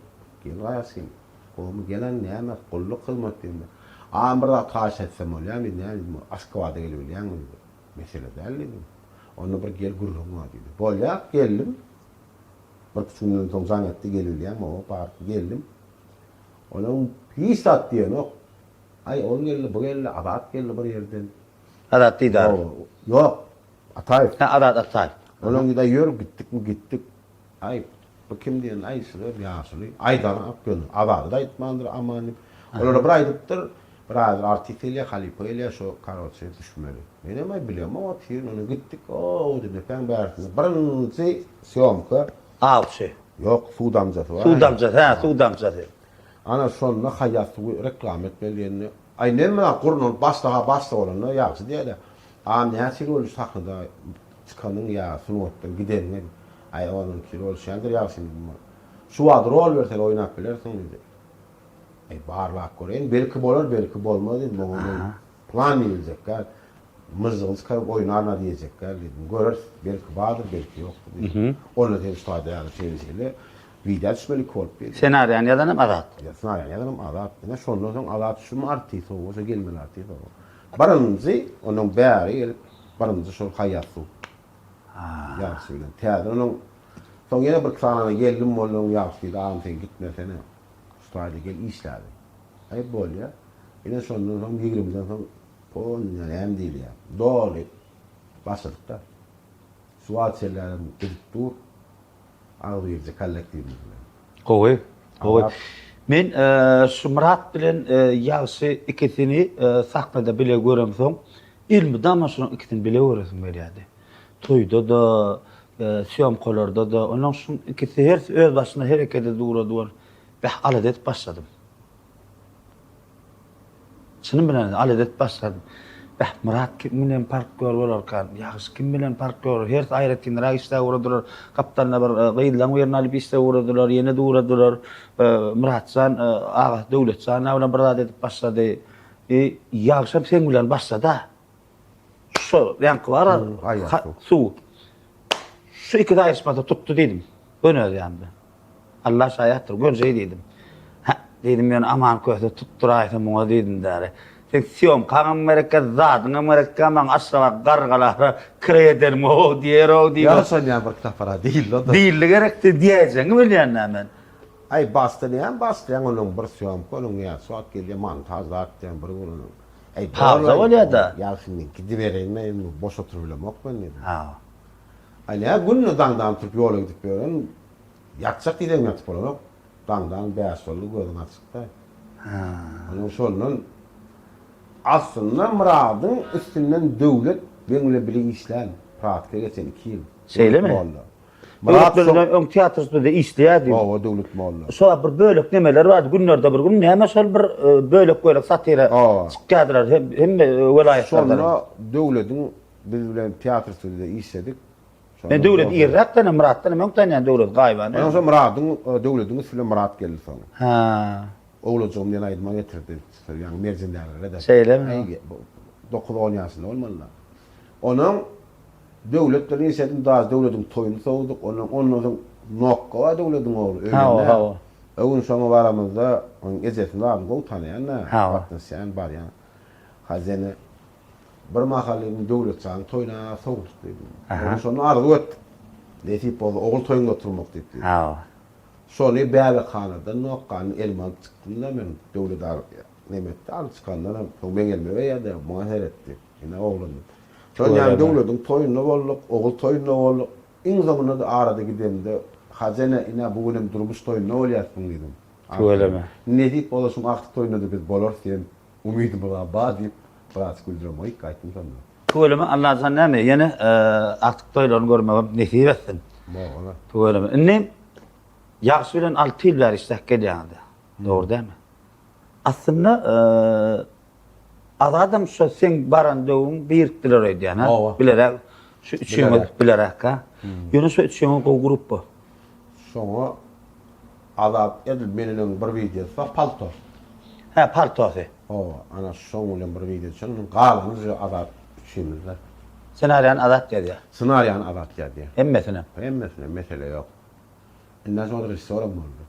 Gel aýasy. Gowma gelen näme gulluk hyzmat diýdi. Amra taş etsem bolýan diýdim. Askawada gelýän diýdi. Mesele derledim. Onu bir gel gurruma dedi. Bolya geldim. Bir küçüğünden soň jaň etdi gelýär, o park geldim. Onun hiç tat diýen ok. Ay ol geldi, bu geldi, adat geldi bir ýerden. Adat diýdi. Ýok. Atay. Adat atay. Onun da ýörüp gittik. Ay bu kim diýen ay şular ýaşuly. Aydan apgön. Adat da aýtmandyr amany. Olar bir aýdypdyr. Biraz artifilya Halipa şo karoçy düşmeli. Men hem bilýärm, o tir onu gittik. O dedi ben bersin. Birinçi syomka. Awşy. Ýok, suw damjasy var. Suw damjasy, suw damjasy. Ana şonda haýaty reklam etmeliýärni. Ay näme gurnup basta bolany ýagsy diýerler. Am näçe bol sakda çykanyň ýagsy notdan gidenler. Ay onun kirol şendir ýagsy. Şu ad rol berse oýnap bilersiň dedi. Barlak göreyim, belki bolar, belki bolmaz dedim. Plan edecekler. Mızgınız kalıp oynarına diyecekler dedim. Görür, belki vardır, belki yoktur dedim. Onu da üstadı yani şeyle. Vida düşmeli korp dedi. Senaryan ýadanam adat. Senaryan ýadanam adat. Ne şondan soň adat şum artist olsa gelmeli artist ol. Barınızı, onun bäri gelip, barınızı şol haýatsy. Ýagsy bilen. Teatr onun soň ýene bir sanana geldim, onun ýagsy da am sen gitmesene. Ustady gel işlädi. Ay bolýa. Ine şondan soň 20'den soň pon hem diýil ýa. Doly başladyk da. Suat sellerim dur. Ağzıydı kollektivimiz. Gowy. Men şu Murat bilen ýagsy ikisini sahnada bile görem soň ilmi damaşynyň ikisini bile göresim gelýärdi. Toýda da, syomkalarda da, onuň şu ikisi her öz başyna hereket edýär. Aladet başladım. Şunun bilen aladet başladım. Murat kim bilen park görürken, ýagsy kim bilen park görür, her aýratyn raýysda uğradylar, kaptanla bir gyýylan ýerine alyp işde uğradylar, ýene de uğradylar. Muratsan, ağa Döwletsan bilen bir zat edip başlady. Ýagsy sen bilen başlady. Şu ýanky bar, suw. şu iki daýyşmada tuttu dedim. Gönöz ýandy. Allah şaýatdyr, görjey dedim. Ha, dedim ýa aman köýde tutturaýsam muňa dedim däre. Sen siýom kaňam mereke zadyňa mereke maň aşawa gargalara kiredermi o diýer o diýip. Ýa-da ýa bir kitap bara değil o da. Diýildi gerekdi diýejeňi bilýän men. Ay bastıryan bastıryan onun bir siyam kolun ya suat geliyor montaj atyan bir onun. Ay Pauza bolýar da. Ya şimdi gidivereyim ben boş oturuyorum ok ben dedim. Ha. Ay ya günü dangdan tutup yola gidip böyle yatsak diye yatıp olur. Dangdan beyaz sollu gözün açıkta. Ha. Onun solunun aslında muradın üstünden devlet benimle bile işler. Pratika geçen 2 yıl. Şeyle mi? Murat'ın ön tiyatrosunda işleýärdi. O devlet molla. Şoňa bir bölek nemeler bardy. Günlerde bir gün näme şol bir bölek bölek satira çykýardylar. Hem welayetlerden. Sonra devletin biz bilen tiyatro stüdyoda işledik. Men döwlet irratdan Murat'tan men ýa döwlet gaýban. Ondan sonra Murat'ın devletin üstüne Murat geldi sonra. Ha. Oğlucum diye aydınma getirdi. Yani merzinlerle de. Şeyle mi? 9-10 yaşında olmalılar. Onun devletlerin işledin daha devletin toyunu soğuduk. Onun nokka var devletin oğlu. Ha. Onun sonra varamızda onun gecesinde abim o tanıyan ne? Ha. Baktın sen var yani. Hazine bir mahallenin devlet çağın toyuna soğuduk dedim. Onun sonra arzu ettim. Nesip oldu oğul toyunda oturmak dedi. Ha. Sonra bäli kanada nokkan elman çıktığında men devlet nimetde al çıkandan soň men gelmebe ýa-da muňa heretdi. Ine oğlum. Sonra ýa devletin toyuna bolduk, oğul toyuna bolduk. Iň zamanında da arada gidende hazene ine bugünem durmuş toyuna bolýarsyň dedim. Öylemi? Nedip bolaşyň akty toyuna da biz bolar diýen umidim bolar ba diýip biraz güldürmeýik gaýtdym sonra. Öylemi Allah'tan näme? Ýene aktyk toýlaryny görmegem nesip etsin. Moğla. Öylemi? Innem ýaşy bilen 6 ýyl bäri işläp gelýärdi. Dogry dämi? Aslında adam şu sen baran döwün birikdiler edýän ha. Bilerek şu üçüňi bilerek ha. Ýöne şu üçüňi go grup bu. Sonra azap edil meniň bir videosu var palto. Ha paltosy. Ana şoňuň bir videosu şonuň galanyny azap üçüňizler. Senaryan adat diýär. Senaryan azap diýär. Emmesine. Emmesine mesele yok. Ondan sonra restoran oldu.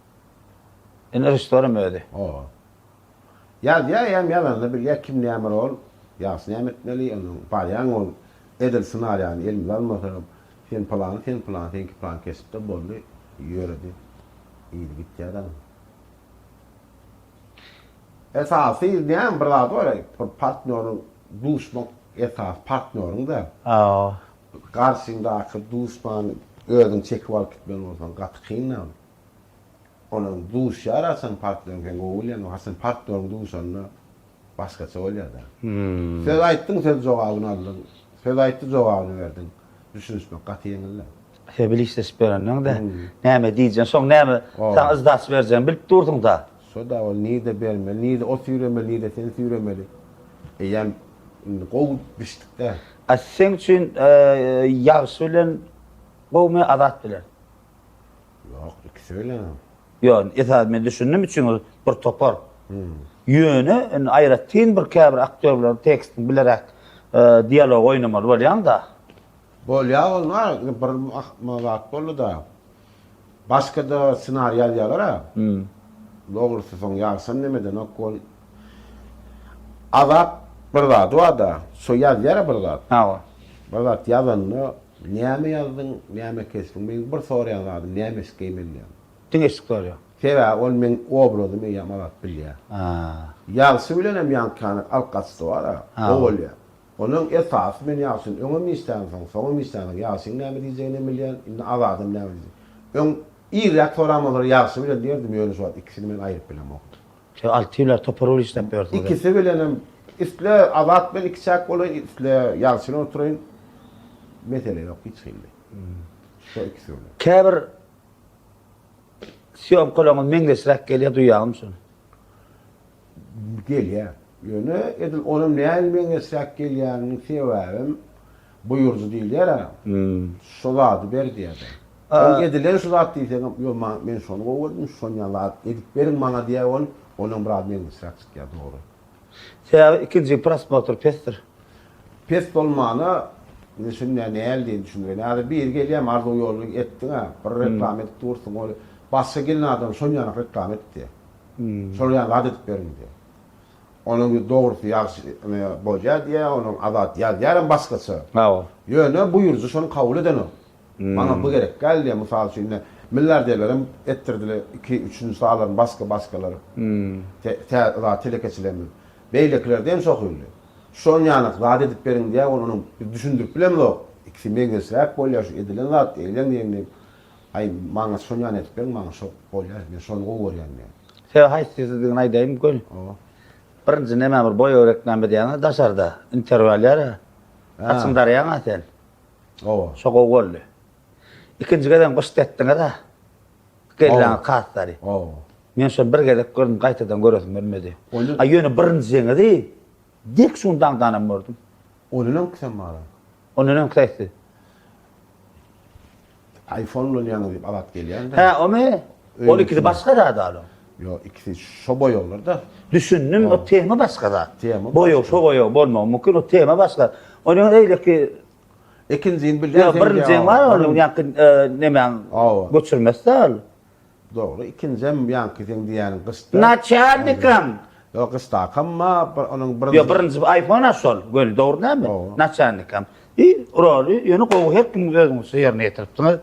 Restoran öýdi. Ya yalanla bir ya kim näme ol, ýasy näme etmeli, onu baryan ol. Edil senaryan elmi almasaram, sen plan, sen kesip de boldy, ýöredi. İyi gitti adam. Esasy näme bir zat var, partnerin duşmak esas partnerin da. Karşındaky duşman özüň çekip alyp gitmeli bolsan gaty kynlan. Onun duş yarasan partnerin goýulýan, hasan partnerin duşanyna başgaça bolýar da. Sen aýtdyň, sen jogabyny aldың. Sen aýtdy, jogabyny berdiň. Düşünüşmek gaty ýeňiller. Bilisde speranın da näme diýjen, soň näme sen izdas berjen bilip durdyň da. So da ol niýde bermeli, niýde o süýremeli, niýde seni süýremeli. Ýa gowy biştikde. Sen üçin ýaşy bilen gowmy adat bilen. Ýok, ikisi bilen. Ýok, esas men düşündim üçin bir topar. Ýöne aýratyn bir käbir aktyor bilen tekstin bilerek dialog oýnamaly bolýan da. Bolýar bolmar, bir wagt boldy da. Başga da senaryo ýazýarlar ha. Dogrusy soň ýaşan nemeden okol. Azap bir zat da, so ýazýar bir zat. Ha. Bir zat ýazanny näme ýazdyň, näme kesdiň? Men bir soraýan zadym, näme eskeýmelýär? Diňe soraýar. Seba ol men obrozum ýamalat bilýär. Ýaşy bilen hem ýankany alqasy var ha. Bolýar. Onun esasy men ýaşyn öňe islänsän, soňa islänsän, ýaşyň näme diýjegini bilýän, indi azadym näme diýjek. Öň ýa soramazlar ýaşy bilen diýerdim ýöne şo ikisini men aýryp bilemok. Şu altylar toparol işläp berdi. İkisi bilen hem isle azat bilen ikisek bolan, isle ýaşyny oturyn. Mesele ýok hiç hildi. Şo ikisi bilen. Käbir siýom golaňyň meňdesirek gelýär duýýarmysyň? Gelýär. Ýöne edil onuň näme meňdesirek gelýärini sebäbim buyurdy diýilýär ha. Şo zady berdi ýa-da. O edilen şu zat diýsem, ýok men şonu goýdum, şonýalar edip berin maňa diýär onuň bir adamyň meňdesirek çykýar dogry. Sebäbi ikinji prosmotr pestir. Pes bolmana Biz şunu näl diye düşündüren. Hadi bir gelýär arzu ýolunu etdiň ha. Bir reklam etdi dursun. O başga gelen adam şonu ýana reklam etdi. Şonu ýana adet berin diye. Onun doğrusu ýaşy boja diye onun adat ýarın başgasy. Ha. Ýöne buyursa şonu kabul eden o. Bana bu gerek geldi misal üçün milliarderlerim ettirdiler 2-3. sağların başkaları. Telekeçilerin. Beyleklerden sokuldu. Şon ýanyk zat edip berin diye onun düşündürüp bilen o. İkisi meňgesläp bolýar şu edilen zat edilen diýeni. Ay maňa şon ýany edip berin maňa şok bolýar. Men şonu görýän. Sen haýsysızlygyny aýdaýym göl. Birinji näme bir boýa reklam edýän daşarda interwallar. Açyndar ýa sen. O. Şoko golly. İkinji geden goşt etdiňe da. Gelen katlary. O. Men şo bir gelip gördüm, gaýtadan göresim gelmedi. Ay ýöne birinji ýeňidi. Dik şundan danam gördüm. Onunam sen bana. Onunam käsdi. iPhone'un ýanyna diýip alat gelýär. Ha, o me? O ikisi başga da adaly. Yo, ikisi şo boýollar da. Düşündüm, o tema başga da. Tema Boýok, şo boýok bolmagy mümkin, o tema başga. Onun eýle ki ikinjiň bilýän. birinji var, onun ýaky näme göçürmezdi. Doğru. İkinjim ýanky sen diýäň gysda. Naçarnikam. Yo gysda kamma onun birinji. Yo birinji iPhone asol, göl doğru näme? Naçarnikam. Roly ýöne gowy hep kim özüň ýerine ýetiripdiňiz.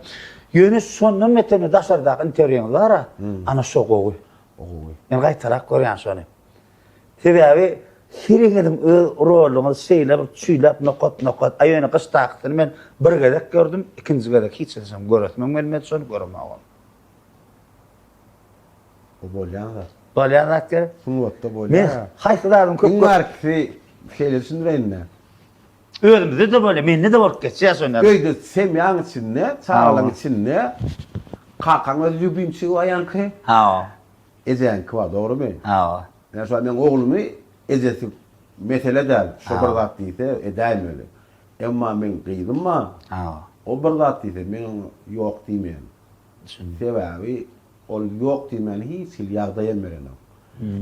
Ýöne şondan metene daşardaky interýanlar, ana şo gowy. Oy. Men gaýtarak görýän şonu. Sebäbi şerigedim rolyny şeýlep, çüýlep, nokot. Aýyny gysdakyny men bir gedek gördüm, ikinji gedek hiç sesem göretmem gelmedi, şonu görmegem. O bolýan da. Bolýan atger. Sunwatda bolýan. Men haýsylarym köp Bunlar ki şeyler düşündürenler. Özümde de böyle, men ne de bolup geçýär şonlar. Köýde semýan içinde, çağlaň içinde kakaň öz ýübimçi aýanky. Ha. Ezenki var, doğru mu? Ha. Yani şu an ben oğlumu ezesi mesele däl. Şu bir zat diýse edäýim öyle. Emma men gıydım mı? Ha. O bir zat diýse men ýok diýmem. Sebäbi ol ýok diýmän hiç hil ýagdaýa berenem.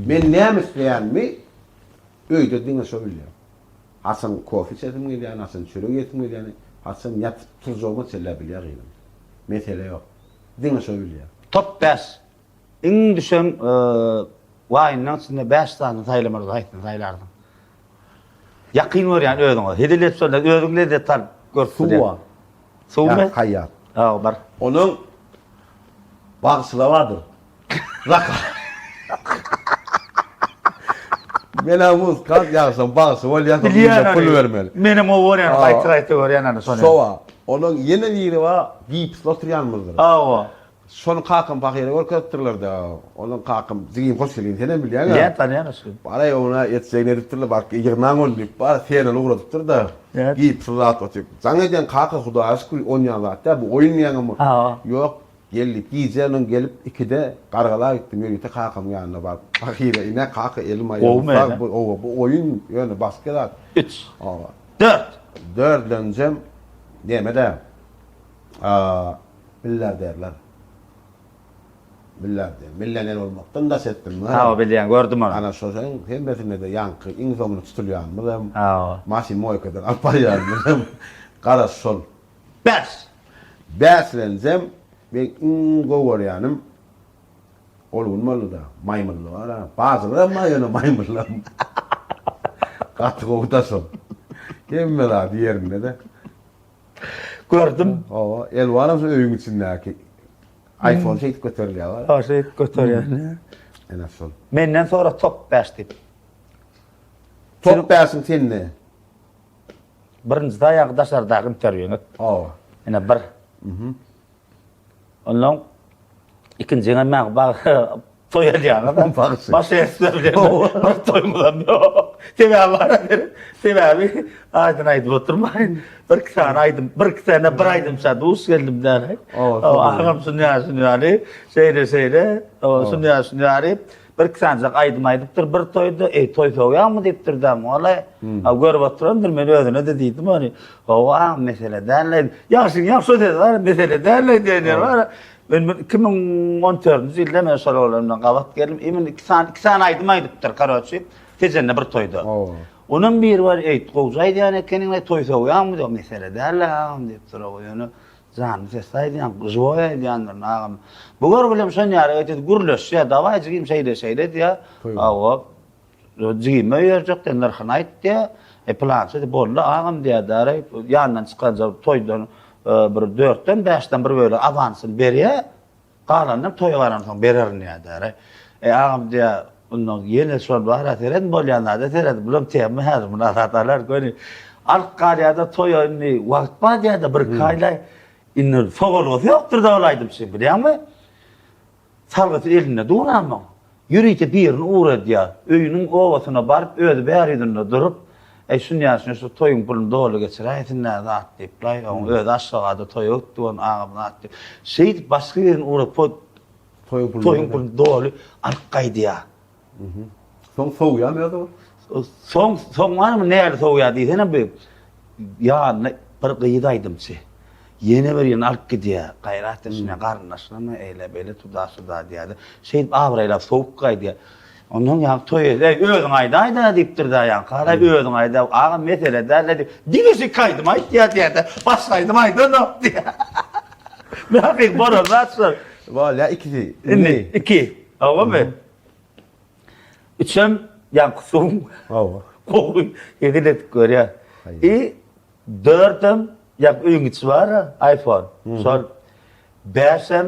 Men näme isleýänmi? Öýde diňe şo bilýär. Hasan kofi içesim gelýän, hasan çörek ýetim gelýän, hasan ýatyp turjagma çelle bilýär ýa. Mesele ýok. Diňe şo bilýär. Top 5. İň düşen waýynyň içinde 5 tane taýlamary taýlardyň. Ýakyn bar ýani özüňe. Hedilep şonda özüňle de tar görüp. Suwmy? Haýat. Ha, bar. Onun bağısıla vardır. Raka. Menamuz kaz yağsan bağısı ol yağsan pul vermeli. Menem o var ýani gaýta görýän ana şonu. Sova. Onun yeni ýeri var. Gips oturýanmyzdyr. Ha. Şonu kakam pahyra görkezdirler da. Onun kakam zigim hoş gelin senen bilýän. Ýa tanýan şu. Bara ona etsegin edipdirler bak ýygnaň olup bara senen ugradypdyr da. Gips zat otup. Zaňadan kaka Huda aşkul oynýan zat da bu oýnaýan mı? Yok. Gelip giýjenin gelip ikide gargala gitdim ýörüte kakam ýanyna bar. Pahyra ine kaka elim aýagyň. Bu oýun ýöne başga zat. 3. 4. 4-denjem demede. Millar derler. Millenel olmaktan da setdim. Ha, bilýän, gördüm onu. Ana şoşan hemmesinde de yankı, iň soňuna tutulýan. Ha. Maşin moýkadan alparýan. Gara sol. 5. 5-denjem ben iň gowurýanym. Olgunmaly da, maýmynly var ha. Bazılar ýöne maýmynlar. Gaty gowdaşol. Kemme la diýerinde de. Gördüm. O, elwanam şu öýüň içindäki iPhone şey göterilýär. Ha, şey göterýär. Ana sol. Menden sonra top 5 dip. Top 5'in senne. Birinji de ýagdaşlardaky interwýuny. O. Ene bir. Ondan ikinjiňe mäň bag toýalýan adam. Başa ýetmedi. Toýmadan. Sebäbi var. Sebäbi aýdyn aýdyp oturmaýyn. Bir sene aýdym sadus geldim däl. O agam sunýa şeýle. O sunýa bir sene aýdyp bir toýda, toý soýýarmy diýipdir da. Ola görüp oturan bir men özüne de diýdim onu. O mesele däl. Ýaşy dedi, mesele däl diýenler var. Ben 2014-nji ýylda men şol olandan gabat geldim. Emin 2 sene aýdyp aýdypdyr garaçy. Tezende bir toýda. Onun bir var gowjay diýen ekeninle toýsa ýa-mı diýip mesele däl ağam diýip durýar ýöne. Zan sesaydiýan gıjwoya diýenler ağam. Bu görgülem şon ýary ötedi gürleşýär daway jigim şeýle diýär. Awa jigime ýerjek denler hanaýtdy. Plansy de boldy ağam diýär däre ýandan çykanja toýdan bir 4den 5den bir böyle avansyn berýär. Galandan toýa baran soň bererin ýa-däre. Ağam diýär ondan ýene şol barat eren bolýanlarda tered bilen tema her munasatalar göni. Alk garýada toýany wagt bar diýär bir kaýlay inner fogolgoz ýokdur da olaýdym sen bilýärmi? Salgaty eline duramam. Ýürüýte birini uğradýar. Öýüniň owasyna baryp özi bäridinde durup şunu ýaşyny şu toýuň pulunu dolu geçiräýsinler zat diýip laý özi aşagada toýa ötdüň ağam zat diýip. Şeýdi başga ýerini uğrap toýuň pulunu dolu alqaýdýar. Soň soğuýar mı o? Soň manmy näde soğuýar diýsene bu. Ýa bir gıýdaýdym se. Yeni bir ýene alyp gidýär. Gaýrat işine garnaşlama eýle bele tudasy da diýär. Şeýip abraýla soğuk gaýdýar. Ondan ýa toýa özüň aýda diýipdir da ýa. Gara özüň aýda aga mesele däl digisi kaýdym aýtýar başlaýdym aýda diýär. Näme borar zatsar. Wala ikisi. İki. Awa mı? Üçem ýaksum. Awa. Koy edilet görýär. Dördem ýak öňüç bar iPhone. Sol 5em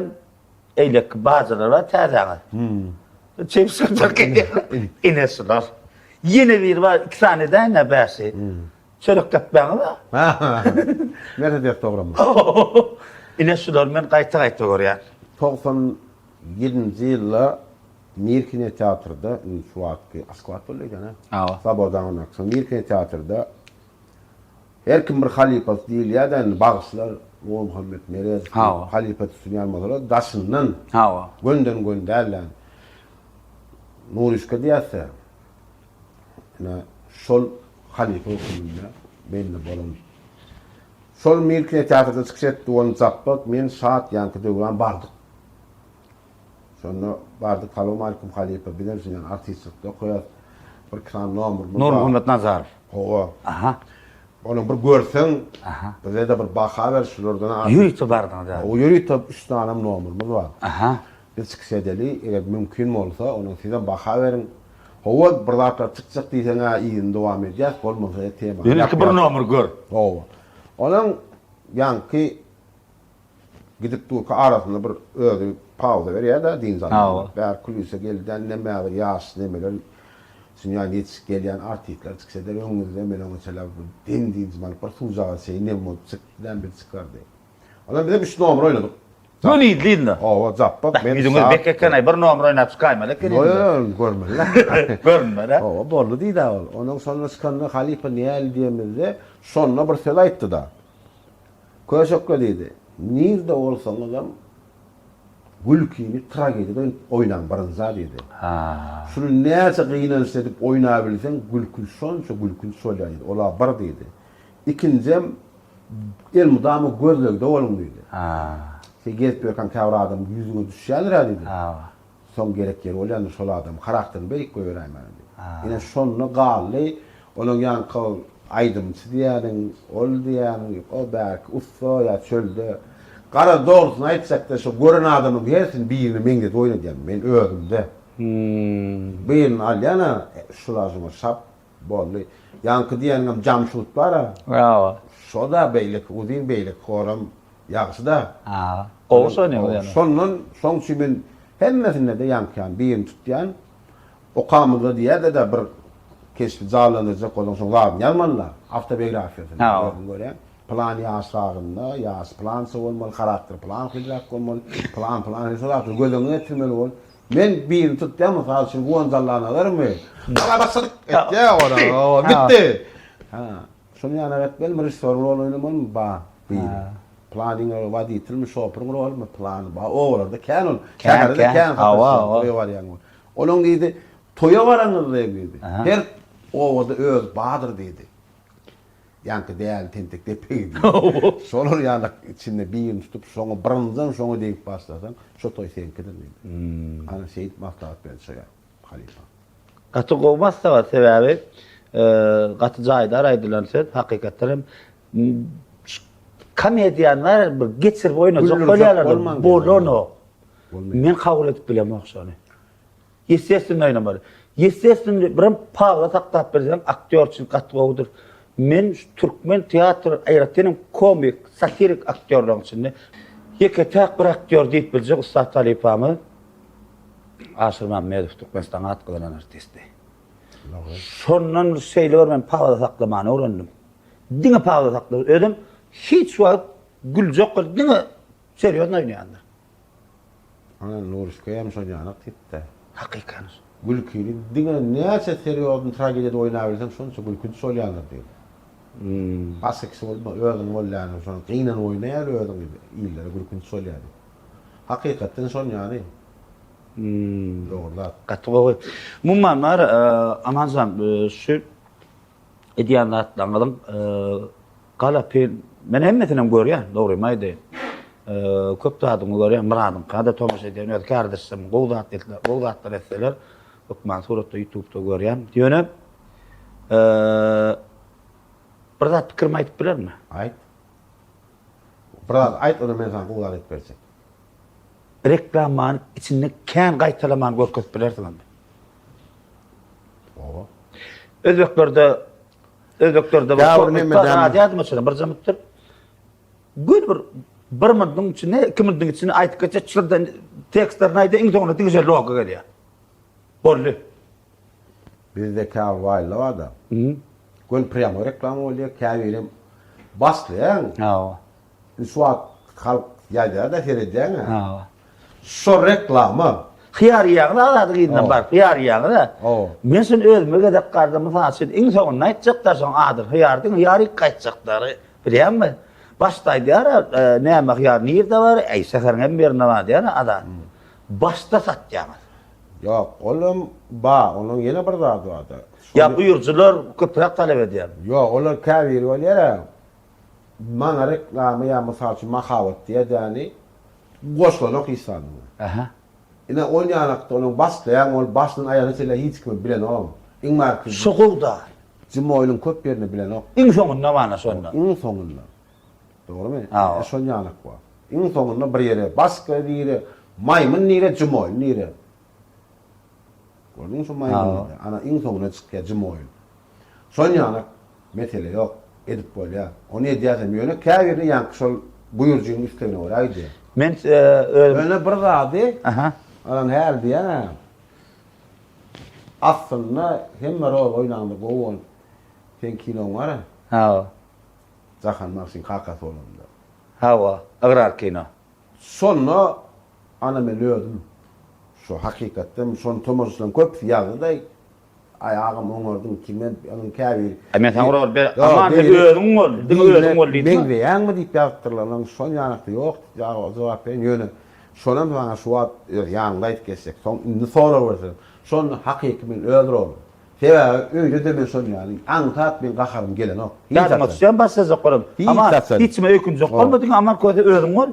eýlek bazalar var täzeňe. Çepsizler inesler. Yine bir var 2 tane de ne bersi. Çörek kapbağı var. Nerede diýip dograma? Inesler men gaýta görýär. 97-nji ýylda Mirkine teatrda şu wagtky asklat bolýan ha. Sabodan akşam Mirkine teatrda herkim bir halipat diýilýärden bagyşlar Muhammed Merez halipat sunýarmalar daşyndan gönden göndärler. Nurişka diýärse. Şol halipa okulunda belli bolan. Şol Mirkine teatrda çykşetdi onu zappak men saat ýankyda ulan bardyk. Sonra bardyk salam alaykum halipa bilersin ýa artistlikde koýar bir kran nomer. Nur Muhammed Nazarov. Howa. Onu bir görsen, bize de bir baha ver şulardan. Ýürüýte bardyň da. O ýürüýte 3 tanem nomerimiz bar. Biz çykşedeli, eger mümkin bolsa, onu size baha verin. Howa bir zata çykjak diýsen ýa dowam edýär, bolmasa tema. Ýöne bir nomer gör. Howa. Onuň ýanky gidip dur arasynda bir özi pauza berýär da diň zaman. Bär kulise gelden näme ýaş nemeler Sünya nit gelýän artistler çyksalar öňünde menen mesela din zaman bir suzaga şey ne mod çykdan bir çykardy. Ona bize bir nomer oynadyk. Bunu idlinde. Zappak men. Bizüňiz bekkenay bir nomer oynap çykaýmaly kelin. Görmeler. Görmeler. Boldy diýdi ol. Onuň sonra çykanda halipa näl diýemizde sonra bir söz aýtdy da. Köşekle diýdi. Nirde bolsaň adam gülkini tragediden oynan barınza dedi. Şunu näçe gyýnan edip oynaýabilsen gülkün şonça gülkün solýar. Ola bar dedi. İkincem el mudamy gözlegde bolun dedi. Segez berkan kawra adam ýüzüne düşýär dedi. Son gerek yer bolýan şol adam karakterini beýik goýberýär dedi. Ine şonu galy onuň ýanky aýdymçy diýärin, ol diýärin, o berk usso ýa çölde Gara doğrusunu aýtsak da şu gören adamın hersin birini meňde oýnadýan. Men özümde. Birini alýana şularyma şap boldy. Ýanky diýenim Jamşut bara. Bravo. Şo da beýlik, uzyn beýlik koram ýagşy da. O şonu ýa. Şondan soň şimin hemmesinde de ýanky birini tutýan. Okamyda diýär de bir kesip zalanacak olan soň var ýalmanlar. Autobiografiýasy görýän. Plan ýaşagynda, ýaş plan bolmaly, karakter plan hyzrak bolmaly, plan hyzrak gözüňe etmeli bol. Men bir tutdym, halşy wonzallanarmy? Ala başladyk. Ora, bitti. Şonu ýana etmeli, bir sorun oýnamaly ba. Planning wadi itilmiş şopryň bolmaly, plan ba. Orada kan var ýa. Onuň diýdi, toýa baraňyz diýdi. Her owada öz badyr diýdi. Yankı değerli tentek depeydi. Sonra yani içinde birini tutup sonra brınzan sonra deyip başlasan şu toy senkidir dedi. Ana Seyit Mahtaat ben söyle halifa. Katı olmazsa var sebebi Gatı jaýda aýdylansa hakykatdan komediýanlar bir geçirip oýnajak bolýarlar. Bolono. Men kabul edip bilemem oňşany. Ýesesin oýnamaly. Ýesesin bir Pawla taktap berýän aktyor üçin gatgowdur. Men türkmen teatr aýratdynym komik, satirik aktyorlaryň içinde ýeke-täk bir aktyor diýip biljek Usta Talipamy Aşyr Mammedow Türkmenistan atgylanan artisti. Şondan şeýle men Pawla saklamany öğrendim. Diňe Pawla saklap ödüm hiç wagt güljek diňe seriýos oýnaýandyr. Ana Nuruşkaya hem soňanak tipde. Hakykan. Gülküni diňe näçe seriýosny tragediýede oýnaýarsam şonça gülkün solýandyr diýip. Baskısı olma, öğren bolýan, şonu gynan oýnaýar öğren gibi. İller gülkün solýady. Hakykatdan son ýany. Doğrular. Gatgowy. Mummanlar amazam şu ediýanlatlaryň galapy men hemmetinem görýän, dogry maýdy. Köp tadymy görýän, Muradym kada tomaşa edýän öz kardeşim gowdatlar etseler, okman suratda YouTube'da görýän. Diýenem bir zat pikir aýtyp bilermi? Aýt. Biraz aýt, onu men sana gowdat etip berjek. Reklamanyň içinde kän gaýtalaman görkezip bilerdiňmi? Oba. Özbeklerde bir zamitdir. Gün bir mindyň içinde, 2 mindyň içinde aýtyp geçip çyldan tekstlerini aýdy, iň soňra diňe logo gelýär. Bolly. Bizde kavayla var da. Gün priyamo reklam bolýar, käwirim baslyň. Ha. Suat halk ýaýda da seredýän. Ha. Şo reklamy Hiyar ýagyny aladygydan bar, hiyar ýagyny. Men sen özüme gedip gardym, masalan, iň soňuna aýtjaklar soň adyr, hiyardyň hiyary gaýtjaklary, bilýärmi? Başdaýdyar, näme hiyar nirde bar, seferňe berine bar diýär adam. Başda satýar. Yok, oğlum onun yine bir zatı vardı. Ya buyurcular köprek talep edýär. Yok, olar käbir bolýar. Mana reklamy ya mysal üçin mahabat diýäni goşlanok insanlar. Aha. Ine oýnanakda onun baslayan, ol başlyň aýagyny sele hiç kim bilen ol. Iň marky Şogulda. Jimoýlyň köp ýerini bilen ol. Iň soňunda mana şonda. Iň soňunda. Dogrymy? Şonyanak var. Iň soňunda bir ýere baska diýre, maýmyn nire, jimoy nire. Gördün şu maýmyn. Ana iň soňuna çykýar jimoy. Şonyanak mesele ýok. Edip bolýar. Onu edýärsem ýöne käbirni ýanky şol buyurjyň üstüne olaýdy. Men öne bir zady. Aha. Alan her diýär. Aslynda hemme rol oýnandy gowun. Sen kinoň bar. Ha. Zahan Maksim Kakas olanda. Ha, agrar kino. Sonra ana men lödüm. Şu hakykatdan şon tomoşlan köp ýagda ayağım oňordyň kimen onun käbir. Men sen rol ber, aman öýüň bol, öýüň bol diýdi. Men beýänmi diýip ýagtyrlaryň şon ýanakda ýok, jogap ben ýöne. Şonam bana şuat ýanyňda aýtyp geçsek, soň indi sonra bolsa, şon hakyky men öldürol. Sebäbi öýde de men şon ýany aňtat men gaharym gelen ok. Ýa-da sen başsa qorum. Ama hiç mi öýkün jok bolmadyň, aman köýde öýüň bol.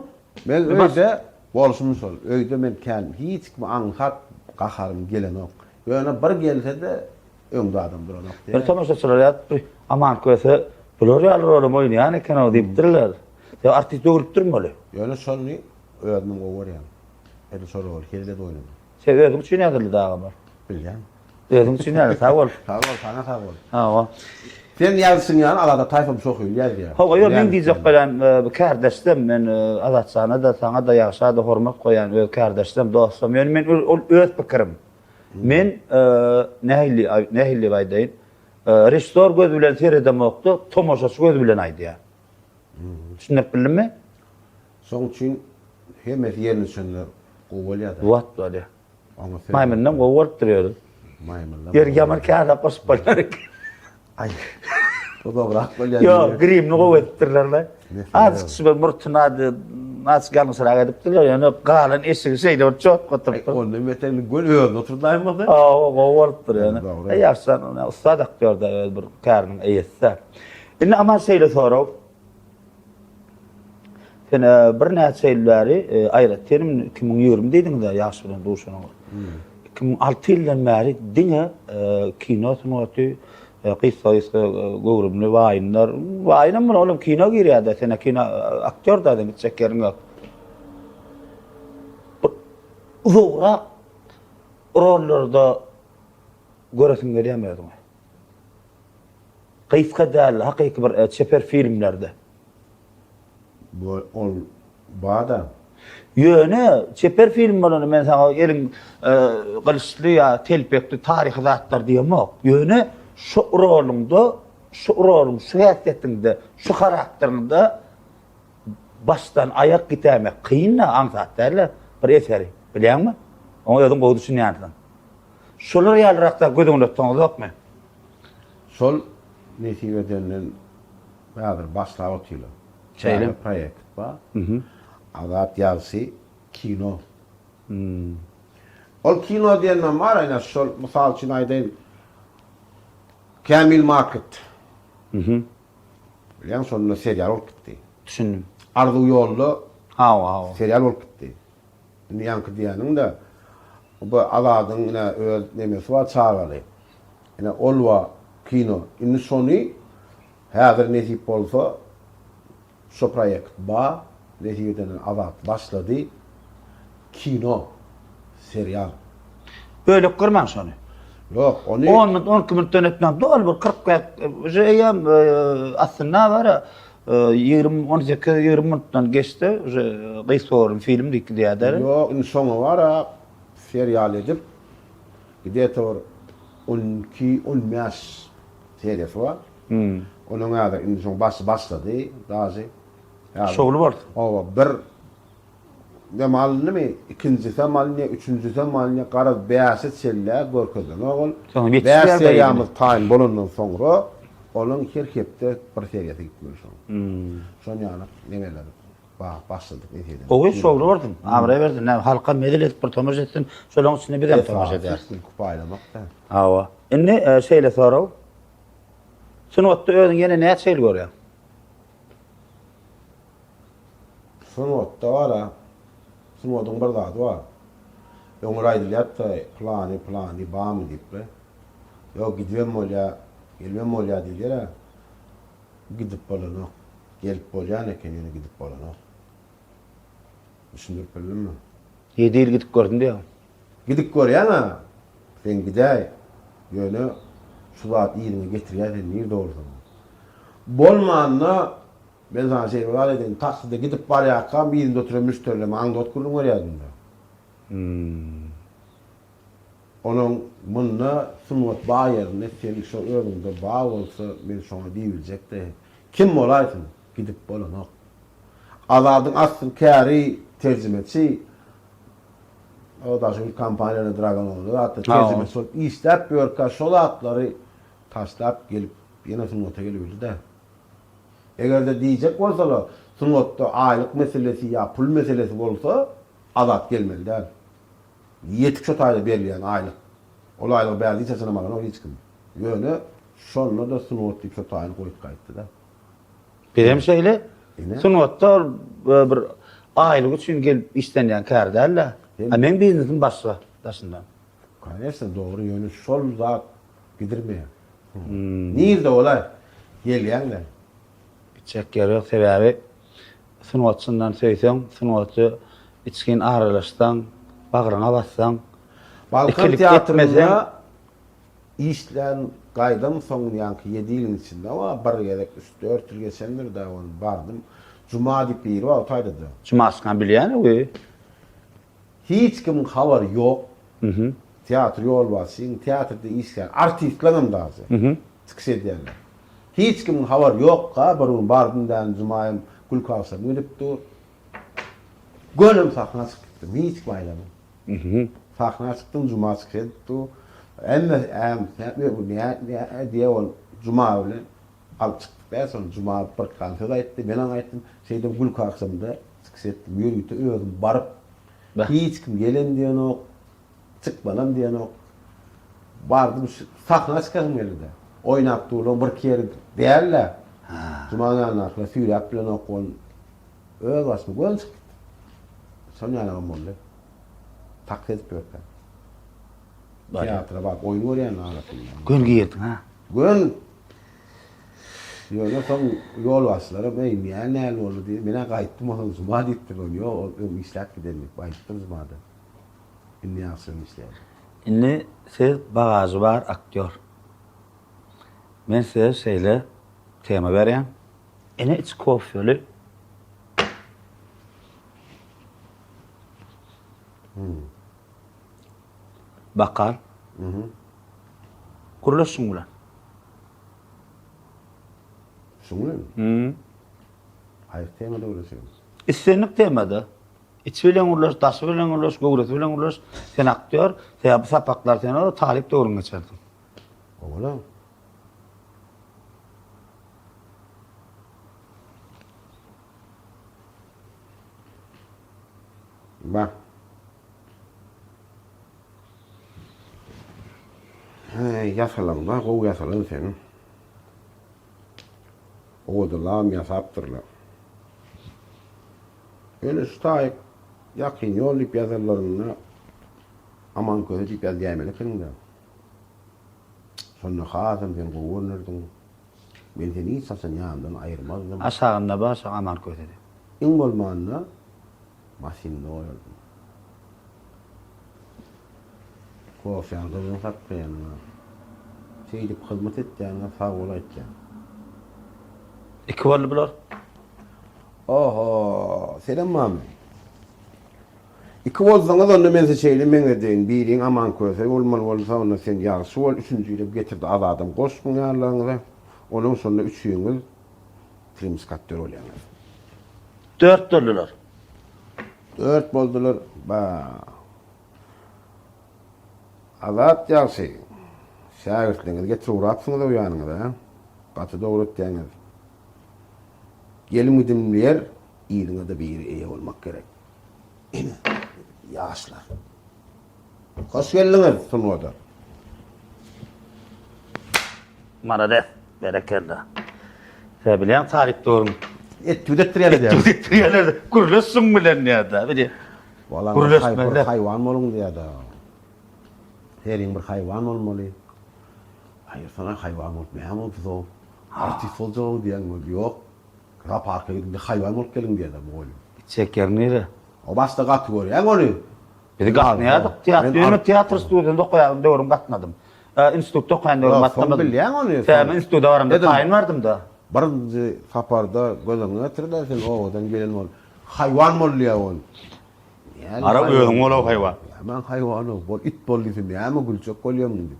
Men öýde bolşum şol. Öýde men kän hiç kim aňtat gaharym gelen ok. Ýöne bir gelse de öňde adam duranok diýär. Bir tomaşaçylar ýatyp, aman köýse bular ýaly oýnaýan eken o diýip durlar. Ýa artist öwrüp durmaly. Ýöne şonu öýdüm gowar ýa. Edi şol bol, kelde de oýnady. Sen özüň üçin ýadyly daga bar. Bilýän. Özüň üçin ýaly, sag bol. Sag bol, sana sag bol. Ha. Sen ýazysyň ýa, alada taýfam şok ýa. Ha, ýok, men diýjek bilen bu kardeşim, men Azatçana da sana da ýagşa da hormat goýan öz kardeşim, dostum. Men öz pikirim. Men nähili baýdaýyn. Rejissor göz bilen seredemokdy, tomoşaçy göz bilen aýdýar. Düşünip bilimi? Soň üçin hemmet ýerini düşünler gowalýar. Wat bolýar. Maýmyndan gowurup durýar. Maýmyndan. Ýerge Amerikada goşup bolýar. Ay. O dobrak bolýar. Yo, grimni gowurup durýarlar. Az kişi bir murtnady nas galmysyra edip durýar. Ýani galan eşigi şeýle çok goturup. Onu meten göl öýüň oturdaýmady. Gowurup durýar. Ýaşsan ustad aktyorda bir kärniň eýetse. Indi ama şeýle sorap sen bir näçe ýylları aýratdym 2020 diýdiň-de ýaşy bilen duşanyň. 2006 ýyldan bäri diňe kino sanatçy Qissa gowrumly waýynlar. Waýynam bilen olam kino girýärdi. Sene kino aktyor da adam çekerin yok. Zowrak rollerde göresin gelýärmi? Qyska däl, hakyky bir çeper filmlerde. Bu ol bada. Yöne çeper film bolany men sana elin gylçly ya telpekli tarih zatlar diýemok. Yöne şu rolunda, şu rolun, şu häsiýetinde, şu karakterinde baştan ayak gitmek kıyınla anzatlarla bir eseri. Bilýärmi? Oňa ýozum bu düşünýärdim. Şolar ýalrakda gözüňde tutmaňyz Sol nesibetinden bazı başlaw otýlar. Şeýle projekt ba. Azat ýazy kino. Ol kino diýenden bar aýna şol mysal üçin aýdaýyn. Kamil Market. Bilýän şonu serial bolup gitdi. Düşündüm. Arzu ýolly serial bolup gitdi. Ýanky diýeniň de bu aladyň öz nemesi bar çağaly. Ene olwa kino. Indi şonu häzir nesip bolsa şu projekt ba nesipden azat başlady. Kino serial. Böyle kırman şonu. Yok, onu 10 minutdan etmem. Doğal bir 40 eýam aslında var. 20 minutdan geçti. Qysorum film diýýärler. Yok, insana var serial edip gidetor 12-15 seriyası var. Onun adı insan başladı, dazi. Şogly boldy. O bir demalny ikinci zamanly, üçüncü zamanly gara beýasy çelle görkezden ogul. Beýas seriýamyz taýin bolandan soňra onun herkepde bir seriýasy gitmeli şoň. Şoň ýaly nemeler başladyk edýär. O şogly boldy. Amra berdi. Halka medel edip bir tomaş etsin. Şolaň içine bir dem tomaş edersin. Kupaýlamakda. Hawa. Indi şeýle soraw. Sunwatda özüň ýene näçe şeýle görýär? Sunwatda wara Sunwatdyň bir zady bar. Öňür aýdylýar-da plany bamy diýip. Ýok gidýän bolýa, gelmän bolýa diýler. Gidip bolanok. Gelip bolýan eken ýene gidip bolanok. Düşündürip bildimmi? 7 ýyl gidip gördüm diýär. Gidip görýän sen gidäý. Ýöne şu zat ýerine getirýär diýip dogrudy. Bolmanna ben sana şey var edin, takside gidip barýakam, birinde oturan müşterileme, aňda otkurluň görýärdim. Onun munna sunwat baýerine sen şu öňünde baý bolsa, men şoňa diýiljekde. Kim bolaýsyn? Gidip bolanok. Azadyň asl käri terjimesi o da şu kampaniýany dragan boldy. Hatta terjimesi bolup işläp ýörkä şol atlary taşlap gelip ýene sunwata gelýärdi. Eger de diýjek bolsalar, sunwatda aýlyk meselesi ýa pul meselesi bolsa, azat gelmeli däl. Ýetik şu taýda berilýän aýlyk. Ol aýlyk berdi çaçanamagan o hiç kim. Ýöne şonda da sunwat diýip şu taýyny goýup gaýtdy da. Benim şeýle sunwatda bir aýlyk üçin gelip işlenýän kär däl. Men biznesim başga daşyndan. Kaýersin dogry ýöne şol zat gidirmeýär. Nirde olay? Gelýänler. Çeker sebäbi sunwatçyndan söýsem, sunwatçy içkin aralaşdan, bagryna bassan, Balkan teatrynda işlen gaýdym soň ýanky 7 ýylyň içinde, ama bir gerek 3-4 ýyl geçendir da onu bardym. Juma diýip bir bar taýda. Jumaskan bilýän we. Hiç kim habar ýok. Teatr ýol basyn, teatrda işleýän artistlerim da azy. Çıkış edýärler. Hiç kim habar ýok ga, bir bardymdan Jumaýym Gülkawsa ödüp dur. Gönüm sahna çykdy. Hiç baýlamy. Sahna çykdym, Juma çykdy. Emme bu ne diye ol Juma bilen alıp çykdyk. Ben sonra Juma bir konsert aýtdy. Men aýtdym, şeýde Gülkawsamda çıkış etdim. Ýörüýte özüm baryp hiç kim gelen diýen ok, çykmadan diýen ok. Bardym sahna çykdym geldi. Oynap durulun bir kere değerler. Cuma'nın akla süýräp bilen okun öz başmy gön çykdy. Şoň ýaly boldy. Taklit ýörkä. Teatra bak, oýun görýän alatyn. Gön girdin ha. Gün son yol başları meýmeýän näle boldy diýip mene gaýtdym onuň zuma diýipdir onu. Ýok, o işläp gidelim. Gaýtdym zumada. Indi ýaşyn işler. Indi siz bagajy bar aktyor. Men size şeýle tema berýän. Ene iç kofýaly. Bakal. Kuruluşsun bilen. Şuňlan? Haýyr temada ulaşýar. İstenlik temada. İç bilen ulaş, daş bilen ulaş, gowrat bilen ulaş. Sen aktyor, sen bu sapaklar sen o talip doğrun geçerdin. Oğlum. Bak. Yasalan da, gow yasalan sen. Oğdulam yasaptırlar. Öyle stayık yakın yol ip yazarlarına aman közü ip yazıyameli kındı. Sonra xasım sen kovunurdun. Ben seni hiç sasın yanımdan ayırmazdım. Aşağında baş aman kötedi. İn bolmanına masinli olurdum. Kofyan kızın satmayanına. Seydip hizmet edeceğine sağ olayacağına. İki bolly bular. Oho, selam mami. İki bolsaňyz onda men seçeýlim meňe deň. Biriň aman köse bolmaly bolsa onda sen ýaşy bol, üçüncüýi getirdi azadym goşmuň ýarlaryňyza. Onuň sonunda üçüňiz trimskatör bolýaňyz. 4 dollar. 4 boldular. Ba. Azat ýaşy. Şäherliňiz getirip uratsyňyz o ýanyňyza. Gaty dowrat diýäňiz. Gelin gidimler, iyiliğine de bir iyi olmak gerek. Yaşlar. Hoş geldiniz sunuda. Marade, berekelda. Sen bilen tarih doğrun. Tüdettiriyeli de. Tüdettiriyeli kuruluşsun bilen ya da. Vallahi bir hayvan olun diye da. Herin bir hayvan olmalı. Hayır sana hayvan olmayan oldu. Artist oldu diyen yok. Raparka gidip hayvan olup gelin diye de bu oğlum. Çeker nere? O başta kategori, onu. Biz katmayadık. Tiyatro stüdyonda koyalım diyorum katmadım. İnstitütte koyan diyorum katmadım. Sen institüde varımda tayin vardım da. Birinci saparda gözüne ötürler sen oğudan gelin ol. Hayvan mı oluyor onu? Ara öğün ola hayvan. Ben hayvan ol. İt bol gitsin diye ama gülçek koyuyorum dedi.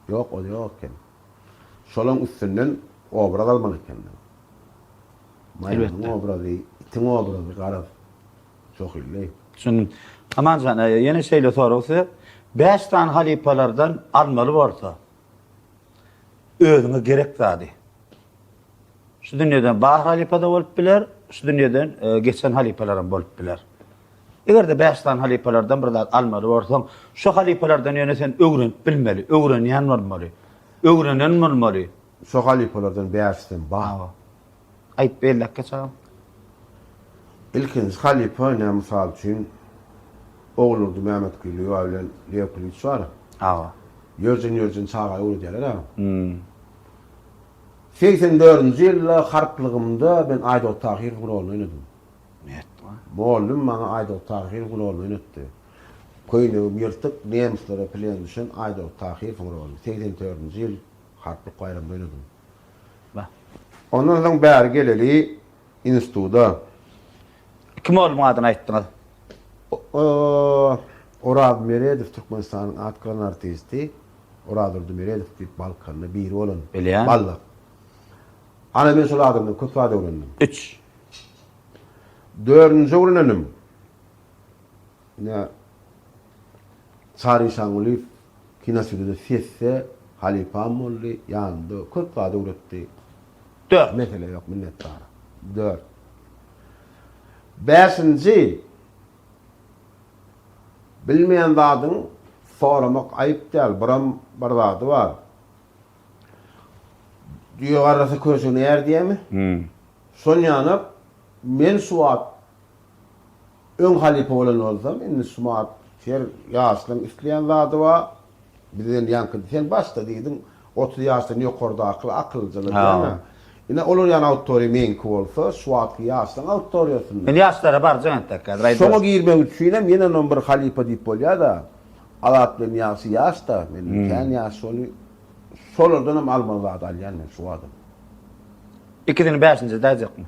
Yok o yok ken. Şolun üstünden obraz almalı kendine. Elbette. Obrazı, itin obrazı karar. Çok iyi. Şimdi aman sana yeni şeyle sorulsa 5 tane halipalardan almalı varsa özüne gerek zadi. Şu dünyadan bahar halipada bolup biler, şu dünyadan geçen halipalardan bolup biler. Eger de 5 tane halipalardan birden almalı varsa şu halipalardan yine sen bilmeli, öğrenýän bolmaly. Öğrenen bolmaly. Şu halipalardan 5'ten bah. Ayıp bellek geçelim. İlkinci halipa ne misal için oğlurdu Mehmet Gülü, avlen Leopolis var. Ava. Yörcün çağa uğru derler ha. 84-nji ýylda harplygymda ben Aýdol Tahir rolunu oynadım. Mollum bana Aýdol Tahir rolunu oynatdy. Köýnegim ýyrtyk nemslere plan düşen Aýdol Tahir rolunu 84-nji ýyl harplyk baýramda oynadım. Ondan soň bäri geleli institutda. Kim oldum adyny aýtdyňyz? Orad Meredev Türkmenistanyň atkalan artisti. Orad Meredev diýip Balkanyny biri bolan. Balla. Ana men şol adamdan köp wada öwrendim. 3. 4-nji öwrendim. Ne Sari Şanguliv kinasynda sesse Halipa Molly ýandy köp wada öwretdi. 4. Mesele yok minnettar. 4. 5-nji bilmeýän zadyň soramak aýyp däl. Bir zady bar. Diýe garasa köşüne ýer diýemi? Şol ýanyp men suat öň halipa bolan bolsam, indi suat şer ýaşlyň isleýän zady bar. Bizden ýanky sen başda diýdim. 30 yaşdan yukarıda akılcılık yani. Yine olur yani auditoriya menki bolsa, suatki yaşdan auditoriyasın. Men yaşlara barjan tekrar. Şoňa girmek üçinem ýene non bir halipa diýip bolýar da. Alat bilen ýaşy ýaşda, men kän ýaş ony solardan hem almaly zat alýan men suadym. 2005-nji däjekmi?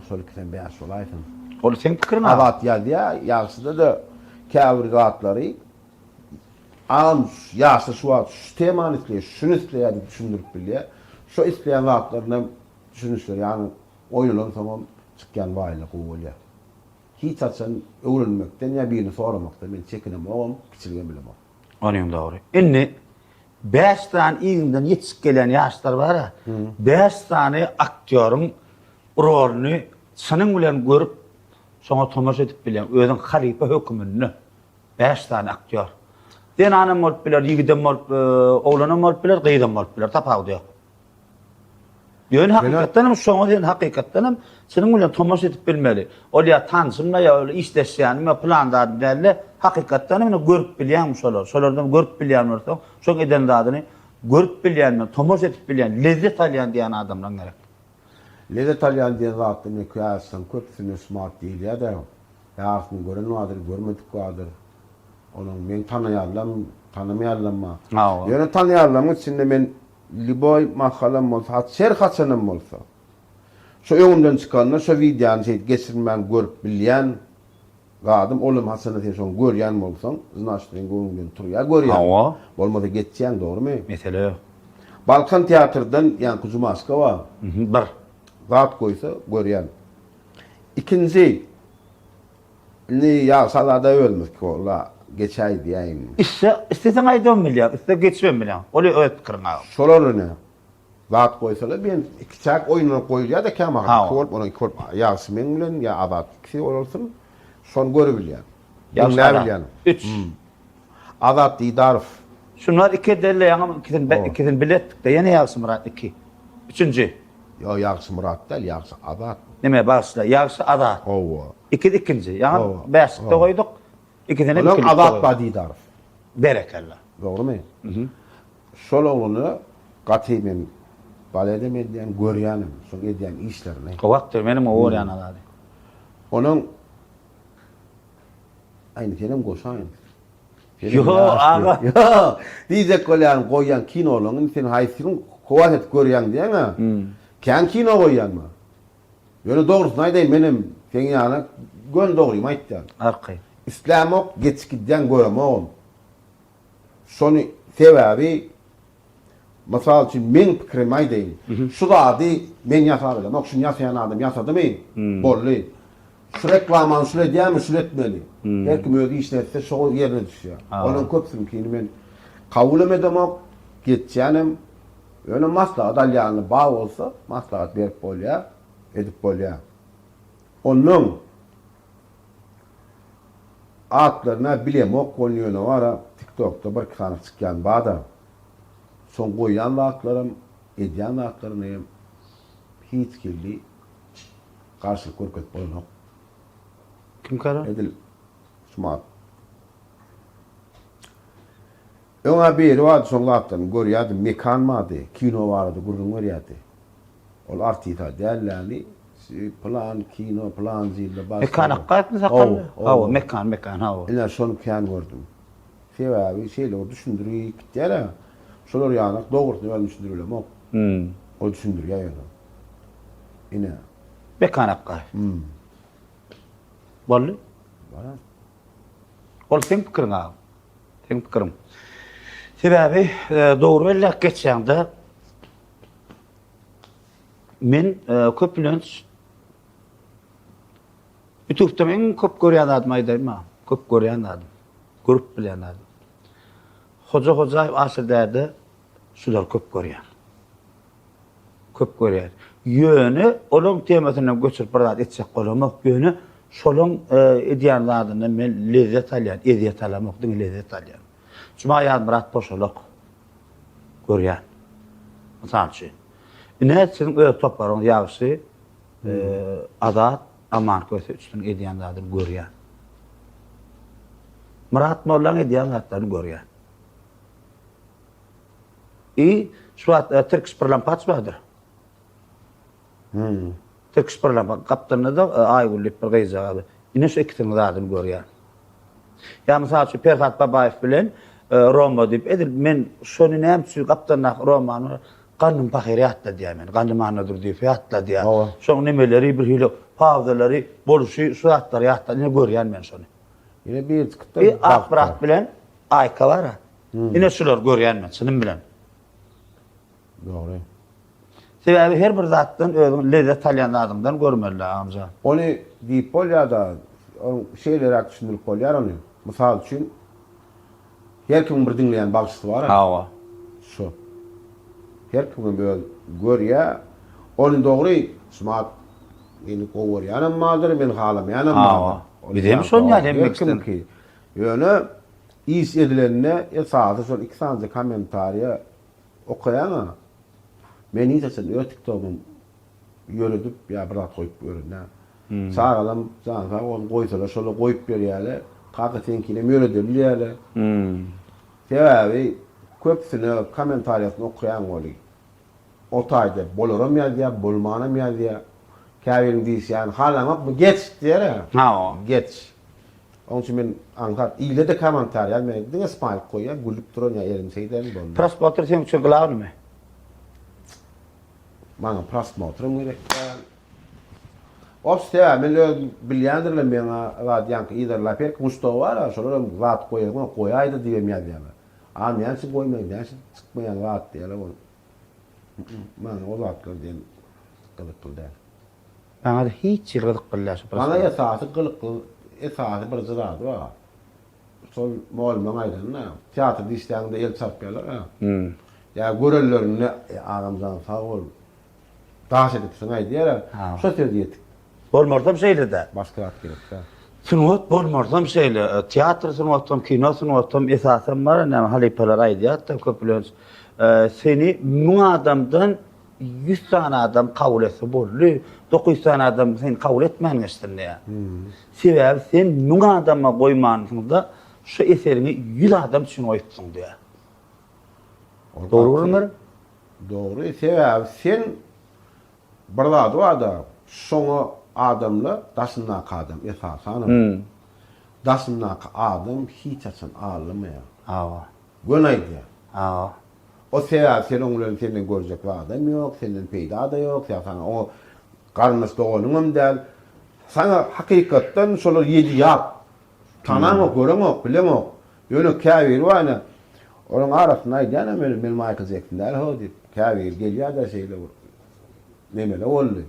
Sol 2005 bolaýsyn. Ol sen pikirin Abat geldi ya, ýaşyda da käbir gatlary ýaşy suat sistemany isleýär, şunu isleýär diýip düşündirip bilýär. Şo isleýän gatlaryna düşünüşler, ýani oýnalan tamam çykýan baýlyk bolýar. Hiç açan öwrenmekden ýa birini soramakdan men çekinemem, kiçilgen bilemem. Onuň dogry. Inni 5 tane iňden ýetişip gelen ýaşlar bar ha. 5 tane aktýoryň rolüni senin bilen görüp soňa tomaşa edip bilen özüň halipa hökümini 5 tane aktýor. Den anam bolup biler, ýigidem bolup, oglanam bolup biler, gyýdam bolup biler, tapawdy ýok. Ýöne hakykatdanam soňa den hakykatdanam senin bilen tomaşa edip bilmeli. Ol ýa tansymla ýa işleşýänmi planda dälle hakykatdanam görüp bilýän şolar. Şolardan görüp bilýän bolsa, şoň eden zadyny görüp bilýän, tomaşa edip bilýän, lezzet alýan diýen adamlar gerek. Lezzet alýan diýen zatdyny kıyasan köpsini smart diýil ýa da. Ýaşyny gören wadyr, görmedik wadyr. Onuň men tanaýarlam, tanamaýarlamma. Ýöne tanaýarlam içinde men liboy mahalam bolsa, her haçanam bolsa. Şo öňümden çykanda şo wideony geçirmän görüp bilýän gadym olum hasana diýen görýän bolsaň, znaşdyň göňümden turýar görýän. Bolmasa geçýän, dogrymy? Mesele. Balkan teatrdan ýani Kuzumaska wa. Bir Zat koysa görýän. İkinji ýa salada ölmek ola geçäý diýeň. İstesen aýdam bilýär, iste geçmem bilýär. Oly öýt kırňa. Şolary zat koysalar ben iki çak oýunyna goýulýar da käma. Kol bolan kol ýaşy men bilen ýa abat ikisi bolsun. Şon görebilýär. Ýa 3 Azat Didarov. Şunlar iki delle ýa ikiden biletdik de ýene ýaşy Murat 2. Üçünji. Yo ýaşy Murat däl, ýaşy Azat. Neme başla? Ýaşy Azat. Ikinji. Ýa 5de goýduk. İkideni biletdik. Azat Didarov. Berekallah. Dogrymy? Şol ogluny gatymen balede medýän görýänim, şol edýän işlerini. O wagtda menim oğuryan alady. Onuň aýny tenem goşaýyn. Yo, aga. Yo, diýjek bolýan goýan kinolaryň sen haýsyň howat et görýän diýen-a. Kän kino goýanma. Ýöne dogrusyny aýdaýyn menim sen ýany gön dogry aýtdym. Arky. İslamok geçikden göremem. Şonu sebäbi masal üçin men pikirim aýdaýyn. Şu zady men ýasabilem, ok şunu ýasaýan adam ýasadymy? Bolly. Şu reklamany şule diýärmi, şule etmeli. Herkim öýdi işletse şol ýerine düşýär. Onuň köpsini kini men kabul edemem, geçýänim. Ýöne maslahat alýany baý bolsa, maslahat berip bolýar, edip bolýar. Onuň atlaryna bilemok bolýany wara TikTokda bir kana çykýan bada. Son goýan wagtlarym, edýän wagtlaryny hiç kildi garşy görket bolýar. Kim kara? Edil smart. Öňe bir wagt son wagtdan görýärdim, mekan mady, kino bardy, gurgun görýärdi. Ol artista dällärli, plan kino, plan zilde bas. Mekan akaytmy sakaly? Hawa, mekan hawa. Illa şonu kän gördüm. Sebäbi şeýle düşündirýär gitdiler. Şolar ýanyk dogry ben düşündirýärem. O düşündirýär ýa-da. Ine. Mekan akay. Bolly? Bara. Ol sen pikirin abi. Sen pikirim. Sebäbi dogry elle geçýände men köpülenç YouTube'da men köp görýän adam aýdaýma. Köp görýän adam. Görüp bilýän adam. Hoca asyrlarda şular köp görýän. Köp görýän. Ýöne olaň temasyna göçürip barad etsek bolamak ýöne şolaň edýän zadyny men lezzet alýan, edýet alamak diň lezzet alýan. Şuma ýa Murat boşalak görýän. Mysal üçin. Ine senin öýe toplaryň ýaşy Azat aman köse üçin edýän zadyny görýän. Murat Mollaň edýän zadyny görýän. Suat Turkish Parlament badır. Turkish Parlament kaptanına da aýgullyp bir gyzagy. Ine şu ikisini zadyny görýär. Ya mysal şu Ferhat Babayev bilen Roma dip edil men şonu näme şu kaptanna Romany gandym bahiriyatda diýmen. Gandym anadyr diýip ýatla diýär. Şoň nemeleri bir hili pawzalary boluşy suatlary ýatda ne görýän men şonu. Ine bir çıkıpta Akbarat bilen Ayka var. Ine şular görýän men şunun bilen. Doğru. Sebebi her bir zatdan özüň lezzet alýan adamdan görmeli amca. Onu diýip bolýarda, o şeyler düşünülip bolýar onu. Mysal üçin her kim bir dinleyen bagysy var. Hawa. Şu. Her kim böyle görýär, onu dogry smat meni gowurýanym madyr, men halamaýanym madyr. Bizim şon ýa kim ki. Ýöne is edilenine esasy şol 2 sanjy kommentariýa okuyan men hiçsin ötükdömüm yöredip ya bırak koyup görünä. Sağalam zaňa onu goýsalar şola goýup berýärler. Qaqa senkine möredirler. Sebebi köpsini kommentariýasyny okuyan boly. O taýda bolaram ýazýar, bolmanam ýazýar. Käbirin diýýän halamak bu geç diýer. Ha, geç. Onun için men anlat ýyly de kommentariýa men diňe spayl goýýar, güldüp duran ýa erim seýden boldy. Prosmotr sen üçin gylawmy? Maňa prosmotrum gerek. Obste men bilýändirler meňa radyank ýa-da lapek mustawa var, şolar zat goýýar, goýaýdy diýem ýazýarlar. A men şu goýmaýyn, men çykmaýan zat diýerler ol. Men o zatlar diýen gylyk kıldy. Bana da hiç ýygydyk bilýär. Bana esasy gylyk esasy bir zat var. Sol molman aýdanyna, teatr diýişlerinde el çapýarlar. Ya görellerini ağamdan sağ ol. Daş edip şuna diýer. Şo söz diýetik. Bolmardam şeýle-de. Başka at gerek de. Sunwat bolmardam şeýle. Teatr sunwatam, kino sunwatam esasen bar, näme halipalar aýdýar da köpülen. Seni 1000 adamdan 100 tane adam kabul etse boldy. 900 tane adam seni kabul etmän geçdirdi. Sebebi sen 1000 adama goýmansyňda şu eserini 100 adam üçin oýtdyň diýär. Doğrudur. Doğru. Sebebi sen birlady wada şoňa adamla daşynda adam esasan. Daşynda adam hiç açan ağlamaýar. Hawa. Gönaýdy. Hawa. O sebebi sen oňlaryň senden görjek adam ýok, senden peýda da ýok, sen o garmys doganym däl. Sana hakykatdan şolar ýedi ýap. Tanama göreňok, bileňok. Ýöne käbir wany. Onun arasında aýdýan men Michael Jackson'dan ho diýip käbir gelýär da şeýle nemele boldy.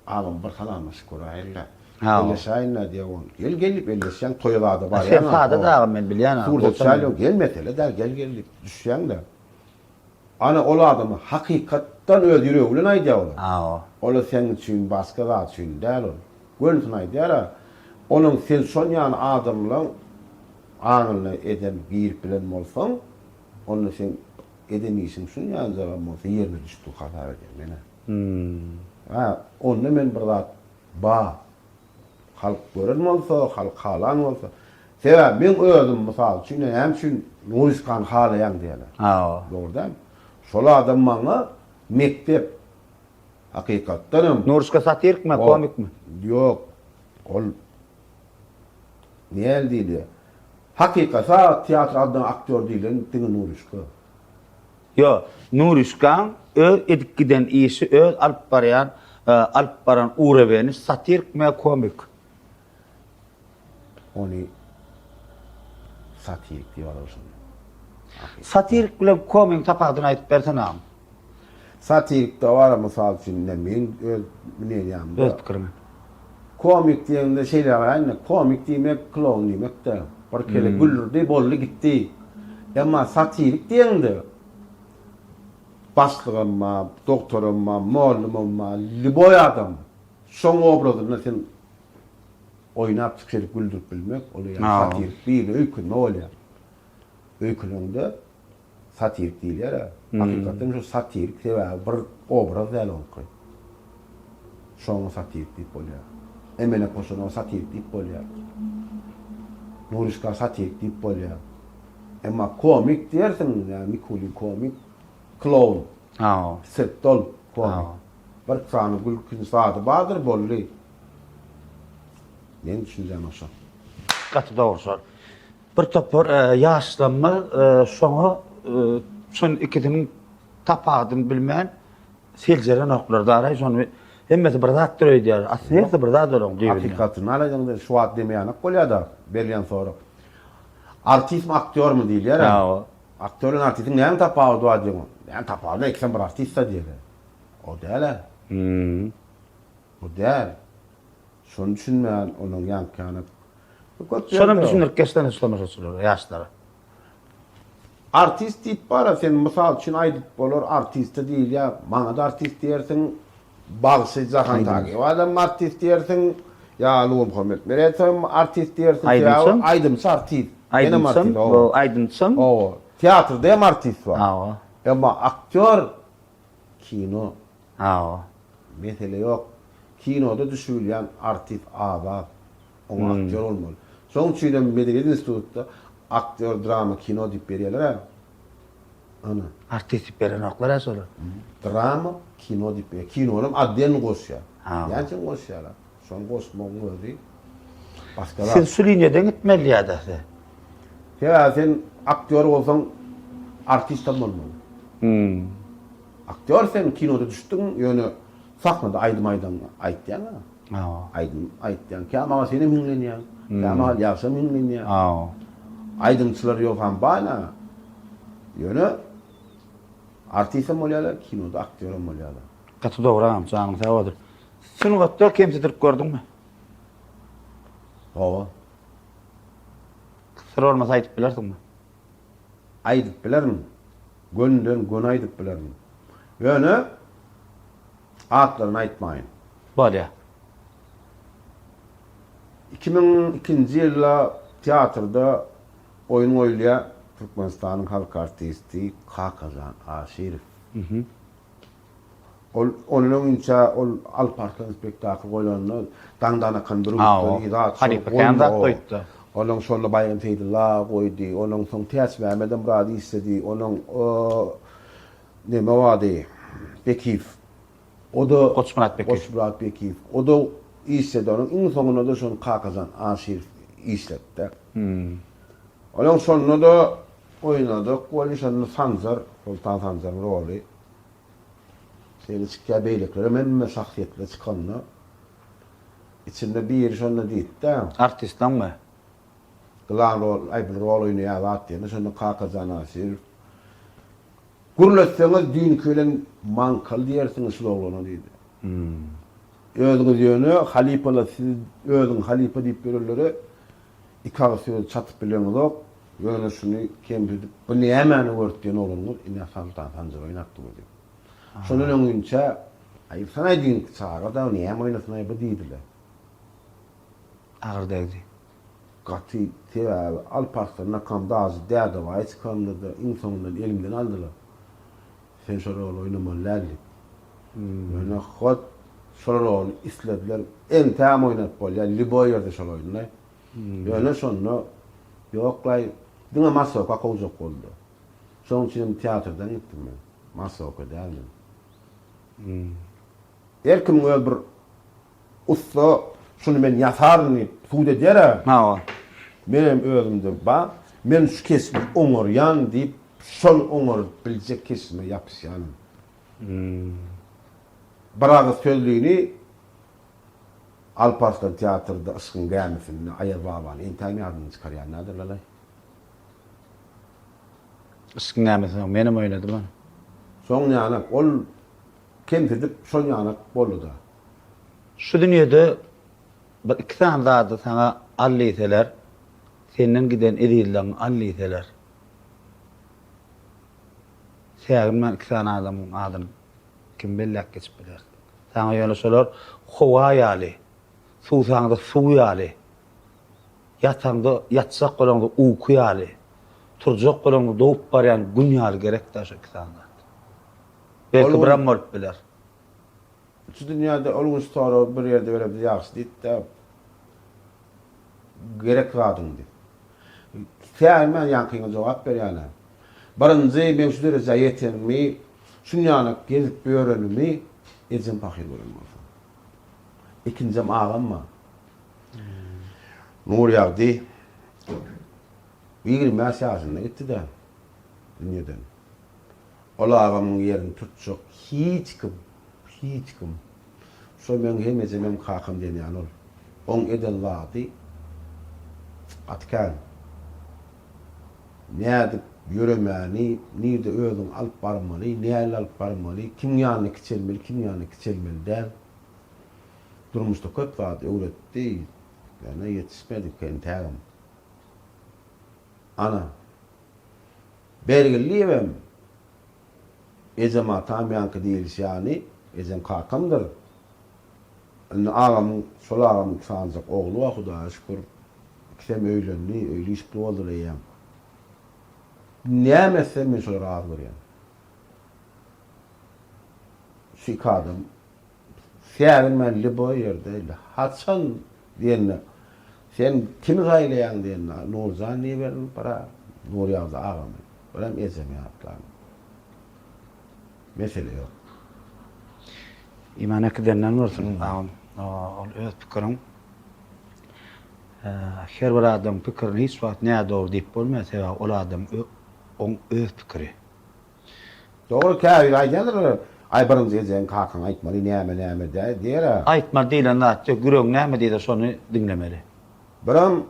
Adam bir salamyş görýärler. Elleşaýna diýen. Gelip elleşýän toýlady bar ýa. Sefada da men bilýän. Kurda gelmesele der gelip düşýän de. Ana ol adamy hakykatdan öz ýüregi bilen aýdýar ol. Ola sen üçin başga zat üçin däl ol. Gönüň aýdýar. Onun sen şonýan adamla ağınla eden bir bilen bolsaň, onu sen edeniýsin şun ýa-da bolsa ýerine düşdi hatar eder mene. Onu men bir zat halk gören bolsa, halk halan bolsa. Sebäp men özüm mysal üçin hem şun Nuriskan halaýan diýerler. Doğrudan. Şol adam maňa mektep hakykatdan Nuriska satirikmi, komikmi? Ýok. Ol näl diýdi? Hakykatda teatr adına aktör diýilen diňe Nuriska. Yo, Nuriskan öz edip giden işi öz alyp baran urebeni satirikmi, komik? Onu satirik diýerler. Satirik bilen komik tapagyny aýdyp bersenam. Satirik de var mysal üçin men öz bilýärm. Öz pikirimi. Komik diýende şeýler var, komik diýmek klown diýmek de. Bir kere güldürdi, bolly gitdi. Emma satirik diýende başlygymma, doktorymma, mollumymma, liboy adam şoň obrazyny sen oýnap çykýaryp güldürip bilmek, ol ýa satirik bir öýkünme bolýar. Öýkünde satirik diýilýär. Hakykatdan şu satirik sebäbi bir obraz däl bolýar. Şoň satirik diýip bolýar. Emele koşan satirik diýip bolýar. Nuriska satirik diýip bolýar. Ama komik dersin, yani Mikuli komik, clown, sirtol komik. Bir sanı gülkün saatı badır bolli. Men düşünjem oşa. Gatı doğru sor. Bir topor yaşlanma şoňa şon ikisinin tapadyn bilmän seljeren oklar daray şonu hemmesi bir zat diýär. Aslında bir zat bolan diýär. Hakikaten alaýanda şu wagt demeýän bolýar-da berýän soru. Artist mi aktör mü diýilýär? Ha. Aktörün artistin näme tapawdy diýär. Yani tapawdy ikisi bir artist diýär. O däl. O däl. Şonu düşünmän onuň ýankyny. Şonu düşünürk geçden islamasy çylar ýaşlara. Artist diýip bara sen mysal üçin aýdyp bolar artist diýil ýa. Maňa da artist diýersiň. Bagşy Jahan Tagy. Adam artist diýersiň. Ya Luğum Hormet. Meretem artist diýersiň ýa Aydymçy artist. Aydınçın. O teatrda hem artist var. Ha. Ama aktör kino. Ha. Mesele yok. Kinoda düşülýän artist aba. O aktör olmaly. Şoň üçin Medeniyet Institutda aktör drama kino diýip berýärler. Ana. Artist diýip beren oklar asolar. Drama kino diýip berýär. Kinonun addyny goşýar. Ha. Ýançyn goşýarlar. Şoň goşmagy özi. Başgalar. Sen Sülinýeden gitmeli ýa-da. Ya sen aktör olsaň artist bolmaly. Aktör sen kinoda düşdüň, ýöne sahnada aýdym-aýdan aýtdýan. Aydym aýtdýan. Käma seni minlenýär. Käma ýaşa minlenýär. Aýdymçylar ýok ham bana. Ýöne artist bolýarlar, kinoda aktör bolýarlar. Gaty dogry am, janyň sag bolar. Sen gatda kemsedirip gördüňmi? Hawa. Sır olmasa aýdyp bilersiňmi? Aýdyp bilerim. Gönden gön aýdyp bilerim. Ýöne atlaryny aýtmaýyn. Bolýa. 2002-nji ýylda teatrda oýun oýlaýan Türkmenistanyň halk artisti Kakazan Aşirov. Onun üçin ol Alparslan spektakl goýlanyny daňdan akan bir Onun şonda baýan teýdila goýdy. Onun soň täs Mehmedem Radi istedi. Onun neme wady? Bekif. O da Koçmurat Bekif. Koçmurat Bekif. O da istedi. Onun iň soňunda da şonu Kakazan Aşir isletdi. Onun şonda da oýnady. Koalisiýanyň Sanzar, Sultan Sanzar roli. Seni çıkya beýlekler, memme şahsiýetler çykanyna. İçinde bir şonda diýdi. Artistdan mı? Glan rol, aýbyl rol oýnaýar atdyny, şonu Kakazan Aşir. Gurletseňiz düň kölen mankal diýersiňiz şolaglaryna diýdi. Özüňiz ýöne halipalar siz özüň halipa diýip bererleri iki söz çatyp bileňiz ok. Ýöne şunu kemdip bu nämäni görtdiň olaňyz ina Sultan Sanzar oýnatdy diýip. Şonun öňünçe aýyp sanaý diň çaga da näme oýnasyň bu diýdiler. Agyr degdi. Gaty teva Alparslan'a kamda az däde waýç kamda insanlar elimden aldylar. Sen şu rol oynamalydy. Ýöne hot şu rol islediler. En täm oýnap bolýar, Liboýer'de şol oýnay. Ýöne şonu ýoklay, diňe Masoka kowjak boldy. Şoň üçin teatrdan gitdim men. Masoka däldim. Erkim bir usta şunu men ýasarny suud eder. Ha. Benim özümde ba, men şu kesimi oňarýan diýip şol oňar biljek kesimi ýapýan. Biragy sözlüğini Alparslan teatrda ışgın gämesini Aýar babany intami adyny çykarýan nädir lalay? Işgın gämesini menim oýnadym. Soň ýanak ol kemsedip şol ýanak boldy. Şu dünýede bir iki tane zady sana allyseler, senden giden edilden allyseler. Sägim iki tane adamyň adyny kim bellek geçip biler. Sana ýöne şolar howa ýaly, suwsaňda suw ýaly, ýatsaňda ýatsak bolanda uyku ýaly, turjak bolanda dowup barýan gün ýaly gerekdi şu iki tane. Belki biram bolup biler. Şu dünýäde olgun story bir ýerde berip ýaxşy diýdi. Gerek wadyň diýdi. Sen yankıya cevap ver yani. Birinci men şu derece yetenmi, şunyanı gezip öğrenimi ecem fakir bolmaz. İkincim ağam mı? Nur yağdı. 20 yaşında gitti de dünyadan. Ola ağamın yerini tutacak hiç kim. So men hem ecem kakam diyen yani ol. On eden vardı. Atkan. Nerede yürümeni, nerede özün alıp barmalı, nerede alıp barmalı, kim yanına kiçelmeli, kim yanına kiçelmeli der. Durmuşta köp vardı, öğretti. Yani yetişmedik kendi terim. Ana, belirliyem. Ecem atam yankı değiliz yani, ecem kakamdır. Ağamın, sol ağamın sanacak oğlu var, Hudaya şükür. İkisem öyle iş bu olur eyem. Ne mesela men şol razı bolýan. Şu kadın sen melli boy yerde Hasan diýenler. Sen kimi gaýlaýan diýenler. Nurjan ne berin para Nur ýazdy agam. Bilen ejem ýaplar. Mesele ýok. İmana kidenden bolsun agam. Ol öz pikirim. Her bir adam pikirini hiç wagt näme dogry diýip bolmasa, ol adam on öz pikiri. Doğru käýir aýdanlar. Aýbarym ejem kakan aýtmaly näme diýer. Aýtma diýlen näçe güröň näme diýdi şonu dinlemeli. Biram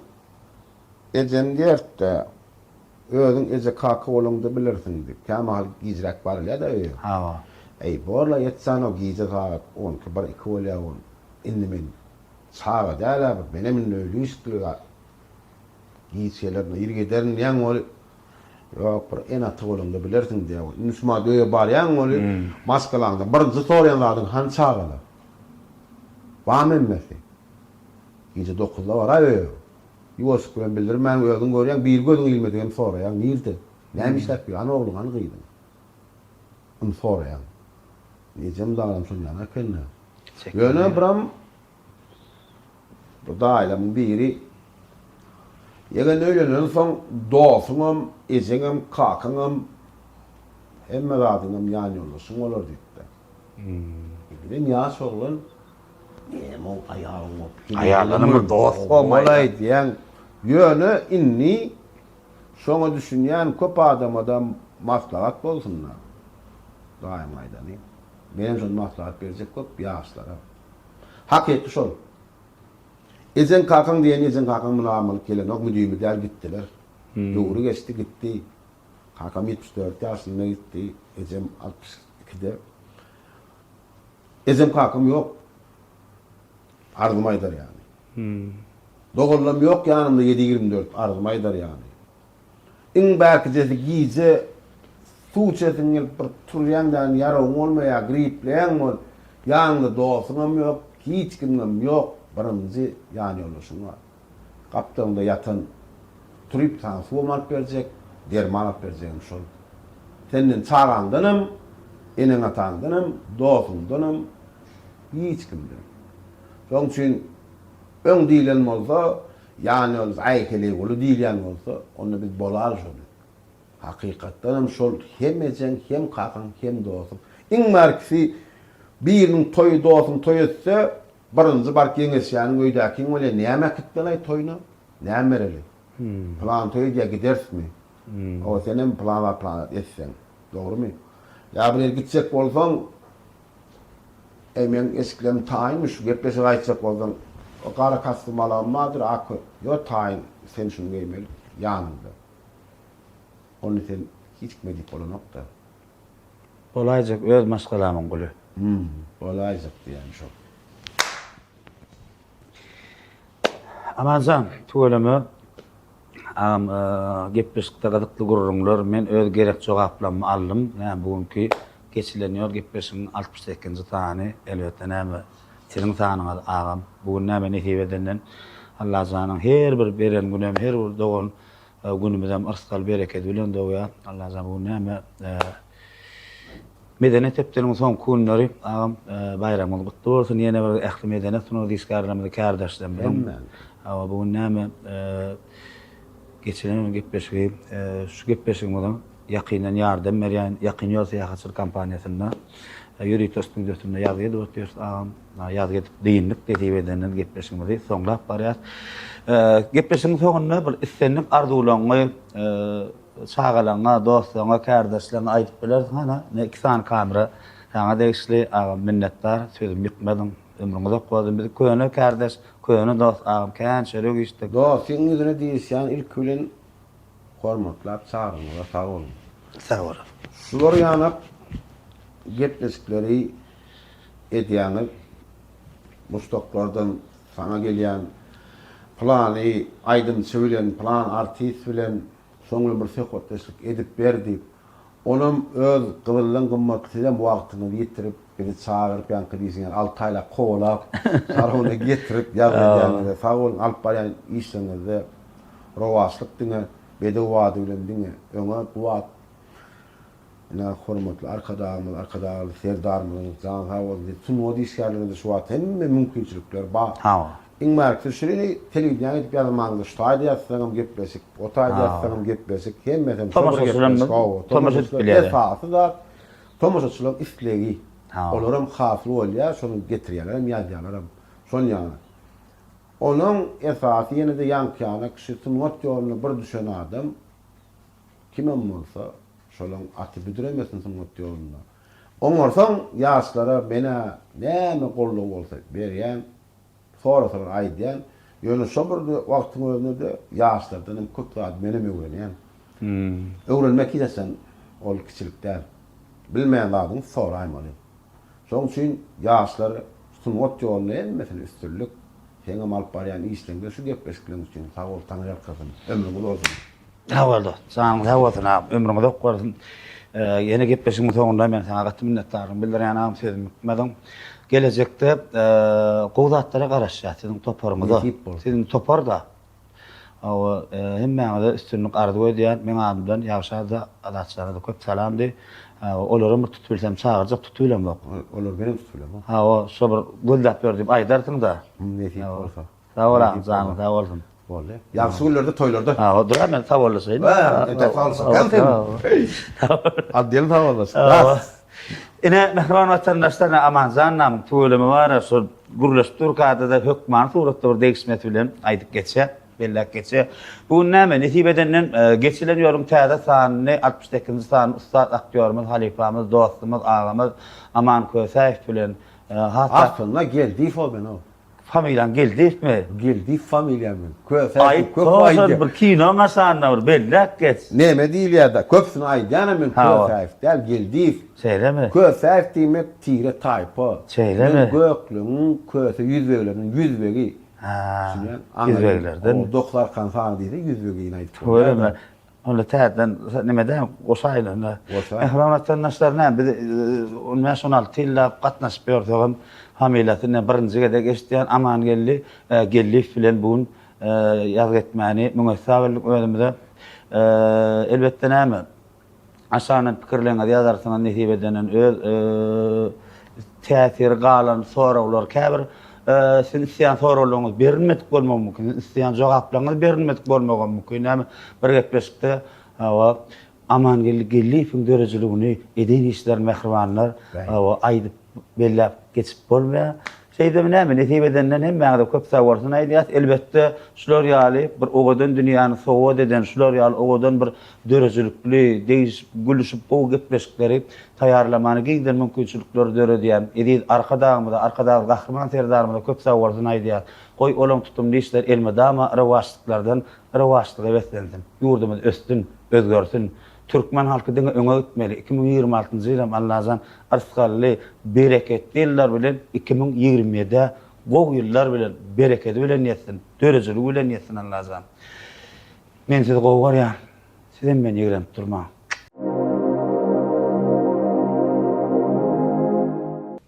ejem diýerdi. Özüň eje kaka bolanda bilirsiň diýip. Kämal gizrak barlar da öýe. Ha. Borla yetsen o giyecek saat 10 kibar 2 olya 10. Indi men sağa däle benim öyle üstlüga giyecelerine irgederin yan ol yok bir en atı olanda bilirsin diye. Nusma döye bar yan ol maskalanda birinci sorayanlardan han çağıla. Vamem mesi. Giyece 9'da var ay. Yuvası kuran bildirim men özün görýän bir gözün ilmediğim sorayan nirdi. Näme işläp ýa ana oğlum an gıydın. Sorayan. Ecem dağlam şundan akenne. Yöne bram bu dağlamın biri yegen öýlenen soň dosuňam, ejeňem, kakaňam hemme zadyňam ýany bolsun bolar diýipdi. Bilen ýaş oglan o Ayarlanımı dost olay diýen yöne inni şoňa düşünýän köp adam maslahat bolsunlar. Daim aýdany. Benim şol maslahat berjek köp ýaşlara. Hakykati şol. Ejen kakaň diýen ejen kakaň munamal kelen ok müdüými der gitdiler. Dogry geçti gitti. Kakam 74 ýaşynda gitti. Ejem 62'de. Ejem kakam yok. Arzum aýdar yani. Dogurlam yok ýanymda 7-24 arzum aýdar yani. Iň bäki jesi giýje suçetin gelip bir turyandan yaraň olmaýa gripleň bol. Ýanymda dostuňam ýok, hiç kimim ýok. Birinji ýany oluşum var. Kaptanda yatan turup taň suwam alyp berjek, derman alyp berjegim şol. Senden çağandanam, eneň atandanam, dostumdanam, hiç kimden. Şoň üçin öň diýilen bolsa, ýany ol aýkely bolu diýilen bolsa, onu biz bolar şol. Hakykatdan şol hem ejen, hem kakaň, hem dostum. Iň markisi biriniň toýu dostum toý etse, birinji bark ýeňeşýäniň öýdäkiň bole näme kitdiler toýuna? Näme bereli? Plan toýga gidersmi? O senem plan etsen. Dogrymy? Ya bir gitsek bolsaň men eskilerim taýynmy şu gepleşip aýtsak bolsaň o gara kastym alanmadyr ak. Yo taýyn sen şunu geýmeli ýanynda. Onu sen hiç gitmedik bolanokda. Bolayjak öz maşgalamyň guly. Bolayjak diýen şol. Amazan tuğulamy gepleşikde gydykly gurrunlar men öz gerek jogaplarymı aldym. Näme bugünkü geçilenýär gepleşigiň 68-nji tany elbetde näme senin tanyňa agam. Bugün näme nesip edenden Allah janyň her bir beren günem, her bir dogan günümizem arsal bereket bilen dogýa. Allah jany bugün näme medenet tepdiriň soň günleri agam bayramyň gutly bolsun. Ýene bir ähli medenet sunuw diskarlarymyzy kardaşlarym bilen. Ama bugün näme geçilen gepleşigi şu gepleşigim bolan yakynan ýardam berýän Ýakyn ýol seýahatçylyk kampaniýasynda ýürüýt stüdýosynda ýazgy edip ağam ýazgy edip diýinlik dediği edenden gepleşigimizi soňlap barýar. Gepleşigimiň soňunda bir istenlik arzuwlaryňy çağalaňa, dostlaňa, kardeşlerine aýdyp bilersiň hana ne iki san kamera sana degişli ağam minnetdar sözüm bitmedin ömrüňizde goýdum bizi köýne kardeş köýne dost ağam kän şerek işdik. Dost seň ýüzüne diýsen ilk bilen hormatlap çağırmaga sag bolun. Sag bol. Şular ýanyp gepleşikleri edýäňi mustaqlardan sana gelýän plany aýdym söýlen plan artist bilen soňra bir söhbetleşik edip berdik. Onun öz gıvırlan gımmatıyla wagtyny ýetirip bizi çağırıp ýanky diýsen 6 aýla gowlap sarhona getirip ýazýan sag bolun alyp barýan işleňizde rowaçlyk diňe bede wady bilen diňe öňe wagt ina hormatly arkadaşlar serdarmyň jan hawazdy tüm o işgärlerinde şu wagt hemme mümkinçilikler bar. Ha. İngmarkda şurini telewizyon edip ýazmagyňda ştaýda ýazsaňam gepleşik, otaýda ýazsaňam gepleşik, hemmeden tomaşaçylyk esasy da tomaşaçylyk istlegi. Olaram hasly bolýar, şonu getirýärler, ýazýarlar. Şol ýany. Onuň esasy ýene-de ýankyana kişi sunmat ýoluna bir düşen adam kimem bolsa, şolaň aty büdüremesin sunmat ýoluna. Oňarsaň ýaşlara mene näme golluk bolsa berýän sonra aýdýan, ýöne şoburdy wagtyň özünde ýaşlardan hem köp zat menem öwrenýän. Öwrenmek ýa-da ol kiçilikden bilmeýän zadyň sonra aýmaly. Şoň üçin ýaşlar sunmat ýolyny mesela üstünlük heňem alyp barýan işlerinde şu gepleşikler üçin sag bol taňy ýalkasyn. Ömrüňiz bolsun. Ha boldy. Saň hawatyn ömrüňiz okbaryn. Ýene gepleşigimiň soňunda men saňa gatty minnetdarlygymy bildirýän am sözüm bitmeden. Gelecekde gowdatlara garaşýar sizin toparmyda. Sizin toparda hemmäňe üstünlük ardy goýdýan meň adymdan ýagşarda adaçlara da köp salam di. Olarym tutup bilsem çağırjak tutulýam bak. Olar benim tutulýam. Ha o şobur guldap berdim aýdarsyň da. Näçe bolsa. Sag bolam, zany da bolsun. Boldy. Ýagşy günlerde toýlarda. Ha o durar men sag bolsaýyn. Addyň sag bolasy. Ine mehriban vatandaşlarına aman zannam tuğulimi var, şu guruluş Turkada da hükman suratda bir değişmet bilen aydıp geçe, bellak geçe. Bu näme netibedenden geçilen yorum täze sanyny 68-nji san ustad aktyorumuz, halifamız, dostumuz, ağamız Aman Köseýew bilen aslında geldi ben o. Familyan geldikmi? Geldi familyam. Köseýew köp aýdy. Bir kino masanna bir bellak geç. Näme diýilýär-da? Köpsüni aýdýanam men Köseýew del geldi. Seýlemi? Köseýew diýmek tire taýpa. Seýlemi? Göklüň köse yüzbegleriniň yüzbegi. Ha. Yüzbeglerden. O doklar kansan diýdi yüzbegini aýdyp. Öyle Onu täzeden nimeden goşaýlan. Ehramatdan naşlarna biz 16 ýylla gatnaşyp ýördigim hamilatyny birinji gede geçdiýän Aman gellik bilen bugün ýaz etmäni müňe özümde elbetde näme aşanyň pikirlerini ýazarsyňyz netibeden öz täsir galan sorawlar käbir sen isyan soralygyňyz berilmedik bolmagy mümkin, isyan jogaplaryňyz berilmedik bolmagy mümkin. Näme bir gepleşikde Aman gelliň dörejiligini eden işler mehribanlar aýdyp bellap geçip bolmaýar. Şeyde näme netibedenden hem mäňde köp sawarsyn aýdýar. Elbetde şular ýaly bir ogadan dünýäni sowat eden, şular ýaly ogadan bir dörejilikli, deýiş gülüşip bu gepleşikleri taýarlamany giňden mümkinçilikleri döredýän. Edil arkadagy gahrman serdarmyda köp sawarsyn aýdýar. Goý olaň tutumly işler elmedama rawaçlyklardan rawaçlyga weslensin. Ýurdumyz östün, özgörsin. Türkmen halky diňe öňe gitmeli. 2026-njy ýylam Allah'dan arsgally, bereketli ýyllar bilen 2027-de gowy ýyllar bilen bereketi bilen ýetsin, dörejilik bilen ýetsin Allah'dan. Men sizi gowy görýän, sizem men ýigrenip durma.